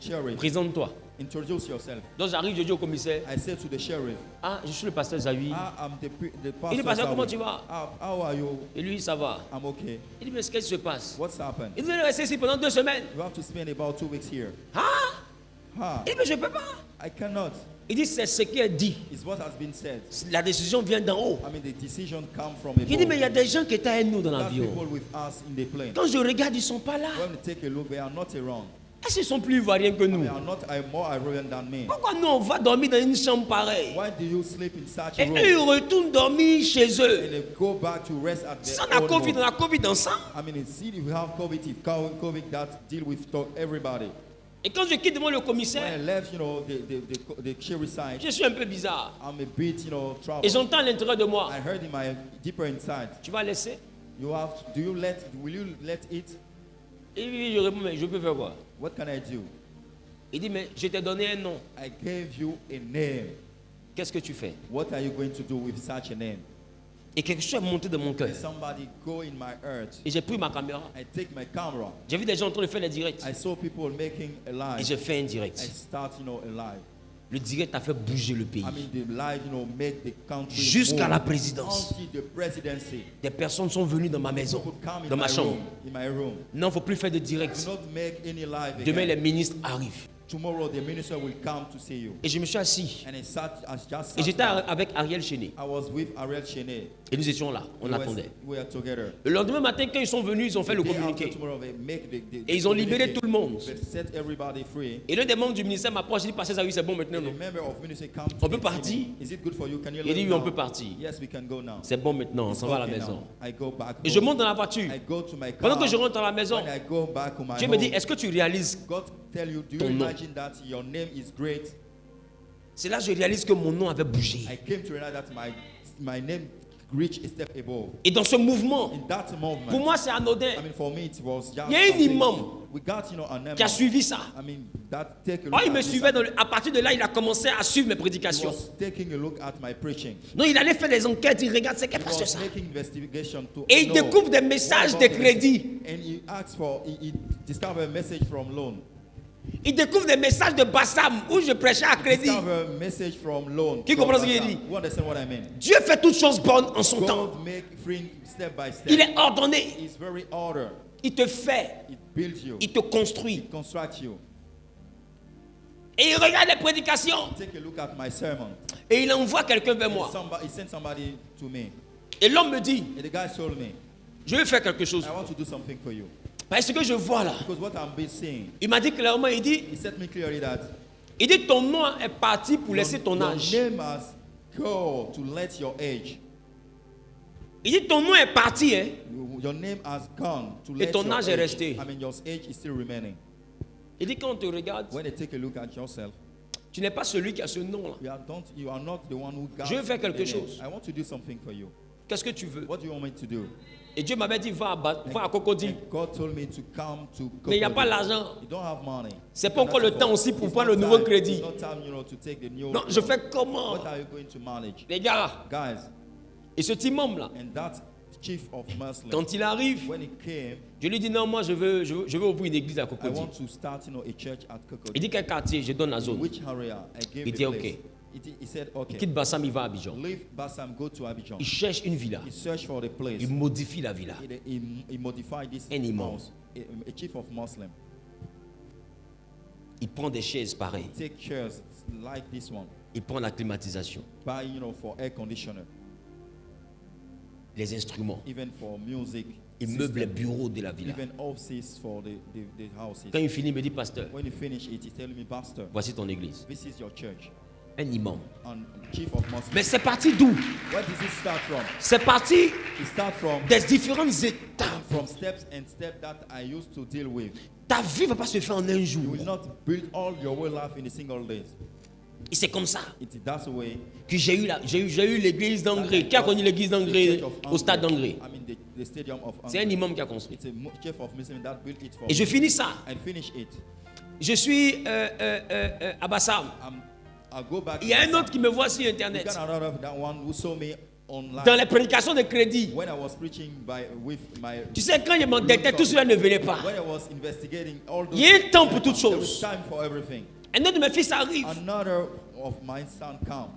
Speaker 3: sheriff.
Speaker 1: présente-toi.
Speaker 3: Introduce yourself.
Speaker 1: Donc j'arrive, je dis au commissaire,
Speaker 3: I said to the sheriff,
Speaker 1: ah, je suis le pasteur Zawi.
Speaker 3: I'm the
Speaker 1: Il
Speaker 3: pastor.
Speaker 1: dit, pasteur, comment tu vas?
Speaker 3: How are you?
Speaker 1: Et lui, ça va.
Speaker 3: I'm okay.
Speaker 1: Il dit, mais qu'est-ce qui se passe?
Speaker 3: What's happened?
Speaker 1: Il devait rester ici pendant 2 semaines.
Speaker 3: You have to spend about 2 weeks here.
Speaker 1: Ah! Il dit, mais je ne peux pas.
Speaker 3: I cannot.
Speaker 1: Il dit, c'est ce qui est dit.
Speaker 3: It's what has been said.
Speaker 1: La décision vient d'en haut.
Speaker 3: I mean, the decision come from
Speaker 1: Il dit, mais il y a
Speaker 3: above.
Speaker 1: des gens qui étaient avec nous dans
Speaker 3: There are
Speaker 1: l'avion.
Speaker 3: people with us in the plane.
Speaker 1: Quand je regarde, ils ne sont pas là.
Speaker 3: When we take a look, they are not around.
Speaker 1: Est-ce qu'ils sont plus ivoiriens que nous?
Speaker 3: They are not more Ivorian than me.
Speaker 1: Pourquoi nous, on va dormir dans une chambre pareille?
Speaker 3: Why do you sleep in such
Speaker 1: Et
Speaker 3: a room?
Speaker 1: eux, ils retournent dormir chez
Speaker 3: And
Speaker 1: eux.
Speaker 3: they go back to rest at
Speaker 1: Si
Speaker 3: their
Speaker 1: on a
Speaker 3: own
Speaker 1: Covid,
Speaker 3: home.
Speaker 1: on a Covid ensemble.
Speaker 3: I mean, see if we have COVID, if COVID that deal with everybody.
Speaker 1: Et quand je quitte devant le
Speaker 3: When I
Speaker 1: commissaire,
Speaker 3: left, the sheriff side,
Speaker 1: je suis un peu bizarre.
Speaker 3: I'm a bit, trouble.
Speaker 1: Et j'entends à l'intérieur de moi,
Speaker 3: I heard in my deeper inside,
Speaker 1: tu vas laisser?
Speaker 3: will you let it?
Speaker 1: Et lui, je réponds, mais je peux faire quoi?
Speaker 3: What can I do?
Speaker 1: Il dit, mais je t'ai donné un nom.
Speaker 3: I gave you a name.
Speaker 1: Qu'est-ce que tu fais?
Speaker 3: What are you going to do with such a name?
Speaker 1: Et quelque chose est monté de mon cœur.
Speaker 3: And somebody go in my earth.
Speaker 1: Et j'ai pris ma caméra.
Speaker 3: I take my camera.
Speaker 1: J'ai vu des gens en train de faire les directs.
Speaker 3: I saw people making a
Speaker 1: Et
Speaker 3: live.
Speaker 1: j'ai fait un
Speaker 3: I
Speaker 1: direct.
Speaker 3: start, a live.
Speaker 1: Le direct a fait bouger le pays.
Speaker 3: I mean, the live, made the country
Speaker 1: Jusqu'à
Speaker 3: move.
Speaker 1: la présidence.
Speaker 3: Until the presidency.
Speaker 1: Des personnes sont venues dans ma maison,
Speaker 3: People come
Speaker 1: dans ma chambre.
Speaker 3: in my room.
Speaker 1: Non, il ne faut plus faire de direct.
Speaker 3: Do not make any live
Speaker 1: Demain,
Speaker 3: again.
Speaker 1: les ministres arrivent.
Speaker 3: Tomorrow the minister will come to see you.
Speaker 1: Et je me suis assis.
Speaker 3: And I just sat
Speaker 1: Et j'étais
Speaker 3: down.
Speaker 1: avec Ariel Chéné.
Speaker 3: I was with Ariel Chene.
Speaker 1: Et nous étions là. On attendait.
Speaker 3: We were together.
Speaker 1: Le lendemain matin, quand ils sont venus, ils ont fait le
Speaker 3: The day after
Speaker 1: communiqué.
Speaker 3: tomorrow, they make
Speaker 1: Et ils ont libéré tout le monde.
Speaker 3: They set everybody free.
Speaker 1: Et l'un des membres du ministère m'approche. Il dit, Pasteur Zawi, c'est bon maintenant.
Speaker 3: The
Speaker 1: Non?
Speaker 3: member of ministry come to
Speaker 1: On peut
Speaker 3: me.
Speaker 1: partir?
Speaker 3: Is it good for you? Can you
Speaker 1: Il
Speaker 3: let
Speaker 1: dit,
Speaker 3: me
Speaker 1: oui, on
Speaker 3: now?
Speaker 1: peut partir.
Speaker 3: Yes, we can go now.
Speaker 1: C'est bon maintenant, on s'en va à la
Speaker 3: Okay
Speaker 1: maison.
Speaker 3: now. I go back
Speaker 1: Et
Speaker 3: home.
Speaker 1: je monte dans la voiture.
Speaker 3: I go to my car.
Speaker 1: Pendant que je rentre dans la maison,
Speaker 3: When I go back to my
Speaker 1: Dieu me dit,
Speaker 3: home,
Speaker 1: est-ce que tu réalises?
Speaker 3: God tell you, do
Speaker 1: ton
Speaker 3: you
Speaker 1: nom?
Speaker 3: imagine that your name is great?
Speaker 1: C'est là que je réalise que mon nom avait bougé.
Speaker 3: I came to realize that my name reached a step above.
Speaker 1: Et dans ce mouvement,
Speaker 3: In that movement,
Speaker 1: pour moi c'est anodin.
Speaker 3: I mean, for me, it was just.
Speaker 1: Il y a un
Speaker 3: something-
Speaker 1: imam
Speaker 3: We got, an imam.
Speaker 1: qui a suivi ça.
Speaker 3: I mean, that take a
Speaker 1: Oh,
Speaker 3: look
Speaker 1: il me
Speaker 3: at this.
Speaker 1: suivait. À partir de là, il a commencé à suivre mes
Speaker 3: He
Speaker 1: prédications.
Speaker 3: was taking a look at my preaching.
Speaker 1: Non, il allait faire des enquêtes. Il regarde, c'est qu'est-ce
Speaker 3: He
Speaker 1: que c'est
Speaker 3: was
Speaker 1: ça?
Speaker 3: making investigation to
Speaker 1: Et il
Speaker 3: know
Speaker 1: découvre des
Speaker 3: what
Speaker 1: messages
Speaker 3: about
Speaker 1: de
Speaker 3: the
Speaker 1: crédit.
Speaker 3: message. And he asked for, he discovered a message from loan.
Speaker 1: Il découvre des messages de Bassam où je prêchais à crédit.
Speaker 3: Discovered a message from loan.
Speaker 1: Qui
Speaker 3: from
Speaker 1: comprend ce qu'il
Speaker 3: Bassam.
Speaker 1: dit?
Speaker 3: You understand what I mean?
Speaker 1: Dieu fait toutes choses bonnes en son temps.
Speaker 3: God make free step by step.
Speaker 1: Il est ordonné.
Speaker 3: It's very order.
Speaker 1: Il te fait.
Speaker 3: It builds you.
Speaker 1: Il te construit.
Speaker 3: It constructs you.
Speaker 1: Et il regarde les prédications.
Speaker 3: Take a look at my sermon.
Speaker 1: Et il envoie quelqu'un vers moi.
Speaker 3: He sent somebody to me.
Speaker 1: Et l'homme me dit,
Speaker 3: And the guy told me,
Speaker 1: je vais faire quelque chose.
Speaker 3: I want to do something for you.
Speaker 1: Parce que je vois là.
Speaker 3: Because what I'm seeing,
Speaker 1: Il m'a dit clairement,
Speaker 3: he said me clearly that
Speaker 1: il dit ton nom est parti pour laisser ton
Speaker 3: your
Speaker 1: âge.
Speaker 3: name has go to let your age.
Speaker 1: Il dit ton nom est parti, hein.
Speaker 3: Your name has gone to
Speaker 1: Et
Speaker 3: let
Speaker 1: ton
Speaker 3: your
Speaker 1: âge est
Speaker 3: age.
Speaker 1: resté.
Speaker 3: I mean, your age is still remaining.
Speaker 1: Il dit quand on te regarde,
Speaker 3: When they take a look at yourself,
Speaker 1: tu n'es pas celui qui a ce nom là.
Speaker 3: you are not the one who got
Speaker 1: Je veux faire quelque
Speaker 3: the name.
Speaker 1: chose.
Speaker 3: I want to do something for you.
Speaker 1: Qu'est-ce que tu veux?
Speaker 3: What do you want me to do?
Speaker 1: Et Dieu m'avait dit va à Cocody.
Speaker 3: And God told me to come to
Speaker 1: Mais il n'y a
Speaker 3: Cocody.
Speaker 1: pas l'argent.
Speaker 3: You don't have money.
Speaker 1: C'est pas encore le
Speaker 3: That's
Speaker 1: temps
Speaker 3: all.
Speaker 1: aussi pour
Speaker 3: It's
Speaker 1: prendre
Speaker 3: not
Speaker 1: le nouveau
Speaker 3: time-
Speaker 1: crédit.
Speaker 3: it's not time, to take the new.
Speaker 1: Non, je fais comment?
Speaker 3: What are you going to manage?
Speaker 1: Les gars,
Speaker 3: Guys,
Speaker 1: et ce petit membre là,
Speaker 3: and that chief of Muslims,
Speaker 1: quand il arrive,
Speaker 3: when he came,
Speaker 1: je lui dis non, moi je veux ouvrir une église à
Speaker 3: I
Speaker 1: Cocody.
Speaker 3: want to start, a church at
Speaker 1: Il
Speaker 3: Cocody.
Speaker 1: dit quel quartier? Je donne la zone.
Speaker 3: Which area? I gave
Speaker 1: Il
Speaker 3: the
Speaker 1: dit,
Speaker 3: place.
Speaker 1: okay.
Speaker 3: He said, okay.
Speaker 1: Il quitte Bassam, il va à Abidjan.
Speaker 3: Leave Bassam, go to Abidjan.
Speaker 1: Il cherche une villa.
Speaker 3: He searched for the place.
Speaker 1: Il modifie la villa.
Speaker 3: He modified this
Speaker 1: Un imam.
Speaker 3: house. A chief of Muslim.
Speaker 1: Il prend des chaises pareilles.
Speaker 3: Take chairs like this one.
Speaker 1: Il prend la climatisation,
Speaker 3: Buy, for air conditioner,
Speaker 1: les instruments.
Speaker 3: even for music.
Speaker 1: Il
Speaker 3: system,
Speaker 1: meuble les bureaux de la villa.
Speaker 3: even offices for the houses.
Speaker 1: Quand il finit, il me dit pasteur,
Speaker 3: When you finish it, he's telling me, Pastor,
Speaker 1: voici ton église.
Speaker 3: this is your church.
Speaker 1: Un imam.
Speaker 3: And chief of Muslims.
Speaker 1: Mais c'est parti d'où?
Speaker 3: Where does it start from?
Speaker 1: C'est parti
Speaker 3: It starts from
Speaker 1: des différentes étapes.
Speaker 3: steps and steps that I used to deal with.
Speaker 1: Ta vie ne va pas se faire en un
Speaker 3: You
Speaker 1: jour.
Speaker 3: will not build all your whole life in a single day.
Speaker 1: Et c'est comme ça
Speaker 3: That's the way
Speaker 1: que j'ai eu l'église d'Angré. Qui a connu l'église d'Angré au stade d'Angré?
Speaker 3: the stadium of
Speaker 1: C'est un imam qui a construit.
Speaker 3: It's a chief of Muslim that built it for
Speaker 1: Et je finis ça.
Speaker 3: and finish it.
Speaker 1: Je suis à Bassam.
Speaker 3: I'll go back.
Speaker 1: Il y a un autre qui me voit sur Internet.
Speaker 3: You got another that one who saw me online.
Speaker 1: Dans les prédications de crédit.
Speaker 3: When I was preaching with my
Speaker 1: Tu sais, quand je m'endettais, tout cela ne venait pas.
Speaker 3: when I was investigating all those
Speaker 1: Il y a un temps pour toutes
Speaker 3: there was
Speaker 1: choses.
Speaker 3: time for everything.
Speaker 1: Un autre de mes fils arrive.
Speaker 3: Another of my son come.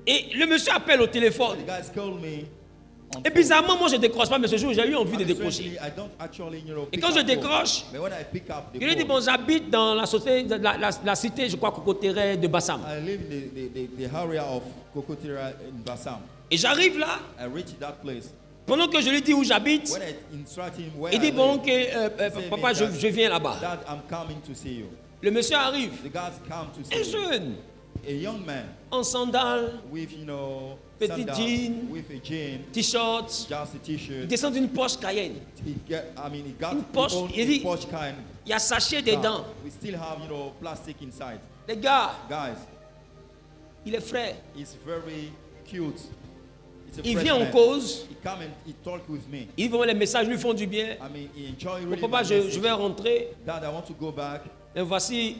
Speaker 1: Et le monsieur appelle au téléphone.
Speaker 3: The guys called me.
Speaker 1: Et bizarrement, moi je ne décroche pas, mais ce jour j'ai eu envie de décrocher.
Speaker 3: I don't actually,
Speaker 1: Et quand je décroche,
Speaker 3: but when I pick up the
Speaker 1: il lui dit,
Speaker 3: phone,
Speaker 1: bon, j'habite dans la société, la cité, je crois, Cocoterre de Bassam.
Speaker 3: I live in the area of Kokotira in Bassam.
Speaker 1: Et j'arrive là,
Speaker 3: I reach that place.
Speaker 1: pendant que je lui dis où j'habite,
Speaker 3: When I instruct him where
Speaker 1: il dit,
Speaker 3: I
Speaker 1: bon,
Speaker 3: live,
Speaker 1: que papa, je viens là-bas.
Speaker 3: Dad, I'm coming to see you.
Speaker 1: Le monsieur arrive,
Speaker 3: The guys come to
Speaker 1: un
Speaker 3: see you.
Speaker 1: jeune,
Speaker 3: A young man
Speaker 1: en sandales,
Speaker 3: with,
Speaker 1: Petit
Speaker 3: sandals,
Speaker 1: jean.
Speaker 3: with a jean,
Speaker 1: t-shirt,
Speaker 3: just a
Speaker 1: il
Speaker 3: t-shirt.
Speaker 1: descend d'une Porsche Cayenne.
Speaker 3: He got
Speaker 1: Une poche,
Speaker 3: own
Speaker 1: il dit-
Speaker 3: Porsche kind.
Speaker 1: Il y a sachet dedans.
Speaker 3: We still have, plastic inside.
Speaker 1: Les gars,
Speaker 3: Guys,
Speaker 1: il est frère.
Speaker 3: he's very cute. It's a
Speaker 1: Il
Speaker 3: fresh
Speaker 1: vient en
Speaker 3: man.
Speaker 1: cause.
Speaker 3: He come and he talk with me.
Speaker 1: Il voit les messages lui font du bien.
Speaker 3: He enjoy
Speaker 1: Bon,
Speaker 3: really
Speaker 1: papa,
Speaker 3: my
Speaker 1: je
Speaker 3: message.
Speaker 1: vais rentrer.
Speaker 3: Dad, I want to go back.
Speaker 1: Et voici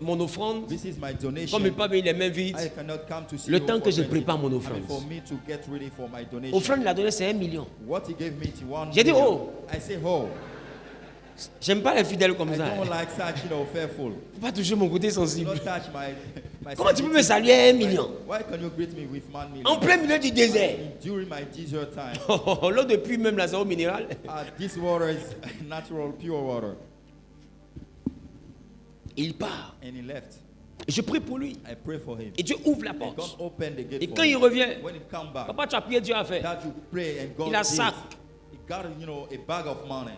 Speaker 1: mon offrande.
Speaker 3: This is my donation.
Speaker 1: Comme il peut pas venir les mains vides.
Speaker 3: I cannot come to see
Speaker 1: Le
Speaker 3: you
Speaker 1: temps
Speaker 3: for
Speaker 1: que je
Speaker 3: 20.
Speaker 1: prépare mon
Speaker 3: I mean,
Speaker 1: offrande.
Speaker 3: for me to get ready for my donation.
Speaker 1: Offrande, il a donné, c'est 1 million.
Speaker 3: What he gave me, it's 1
Speaker 1: J'ai dit,
Speaker 3: million.
Speaker 1: oh.
Speaker 3: I say, oh.
Speaker 1: J'aime pas les fidèles comme
Speaker 3: I
Speaker 1: ça.
Speaker 3: don't like such,
Speaker 1: Faut
Speaker 3: fearful.
Speaker 1: pas toucher mon côté
Speaker 3: Do
Speaker 1: sensible.
Speaker 3: not touch my
Speaker 1: Comment tu peux me saluer à 1 million?
Speaker 3: Why can you greet me with 1 million?
Speaker 1: En plein milieu du désert.
Speaker 3: During my desert time.
Speaker 1: L'eau depuis même la zone minérale.
Speaker 3: This water is natural, pure water.
Speaker 1: Il part.
Speaker 3: And he left.
Speaker 1: Et je prie pour lui.
Speaker 3: I pray for him.
Speaker 1: Et Dieu ouvre la
Speaker 3: And God
Speaker 1: porte.
Speaker 3: opened the gate
Speaker 1: Et
Speaker 3: for
Speaker 1: quand
Speaker 3: him.
Speaker 1: il revient,
Speaker 3: When he come back,
Speaker 1: papa, tu as prié, Dieu a fait.
Speaker 3: that you pray and God
Speaker 1: Il a
Speaker 3: did.
Speaker 1: sac.
Speaker 3: He got, a bag of money.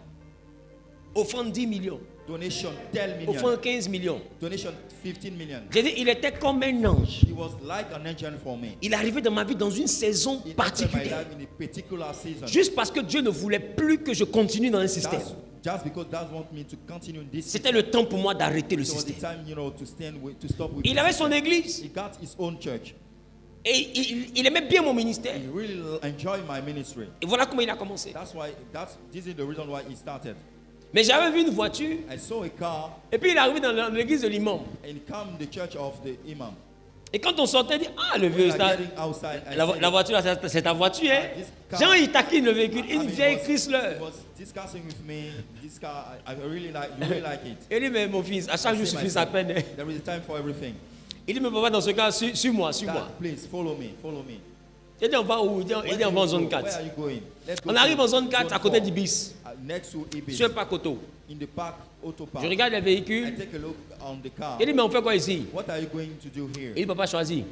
Speaker 1: Offrande 10 millions.
Speaker 3: Donation 10 million.
Speaker 1: Offrande 15 millions.
Speaker 3: Donation 15 million.
Speaker 1: J'ai dit, il était comme un ange.
Speaker 3: He was like an angel for me.
Speaker 1: Il est arrivé dans ma vie dans une saison
Speaker 3: He entered my
Speaker 1: particulière.
Speaker 3: life in a particular season.
Speaker 1: Juste parce que Dieu ne voulait plus que je continue dans un système.
Speaker 3: Just because God wants me to continue in this.
Speaker 1: C'était le temps pour moi d'arrêter le
Speaker 3: It was the
Speaker 1: système.
Speaker 3: time, to stop with.
Speaker 1: Il avait son église
Speaker 3: He got his own church.
Speaker 1: et il aimait bien mon ministère.
Speaker 3: He really enjoyed my ministry.
Speaker 1: Et voilà comment il a commencé.
Speaker 3: This is the reason why he started.
Speaker 1: Mais j'avais vu une voiture
Speaker 3: I saw a car
Speaker 1: et puis il est arrivé dans l'église de l'imam.
Speaker 3: and he came to the church of the imam.
Speaker 1: Et quand on sortait, il dit, ah le vieux,
Speaker 3: When I getting outside, I said,
Speaker 1: la voiture, c'est ta voiture. Hein?
Speaker 3: this car-
Speaker 1: Jean, il taquine le véhicule,
Speaker 3: I
Speaker 1: une
Speaker 3: mean,
Speaker 1: vieille
Speaker 3: he
Speaker 1: Chrysler.
Speaker 3: was discussing with me. This car, I really like. You really like it.
Speaker 1: Il dit, mais mon fils, à chaque jour suffit sa peine. Hein.
Speaker 3: There is a time for everything.
Speaker 1: Il dit, mais papa, dans ce cas, suis-moi.
Speaker 3: Dad, please follow me. Follow me.
Speaker 1: Il dit, on va où? Il dit, on va en zone
Speaker 3: Where
Speaker 1: 4.
Speaker 3: are you going? Let's go
Speaker 1: On
Speaker 3: to
Speaker 1: arrive en zone 4 à côté
Speaker 3: 4,
Speaker 1: d'Ibis,
Speaker 3: next to Ibis.
Speaker 1: sur un Pacoto.
Speaker 3: In the park, auto park.
Speaker 1: Je regarde les
Speaker 3: I
Speaker 1: véhicules.
Speaker 3: take a look on the car.
Speaker 1: Il dit, mais on fait quoi ici?
Speaker 3: What are you going to do here?
Speaker 1: Il dit, papa, choisis.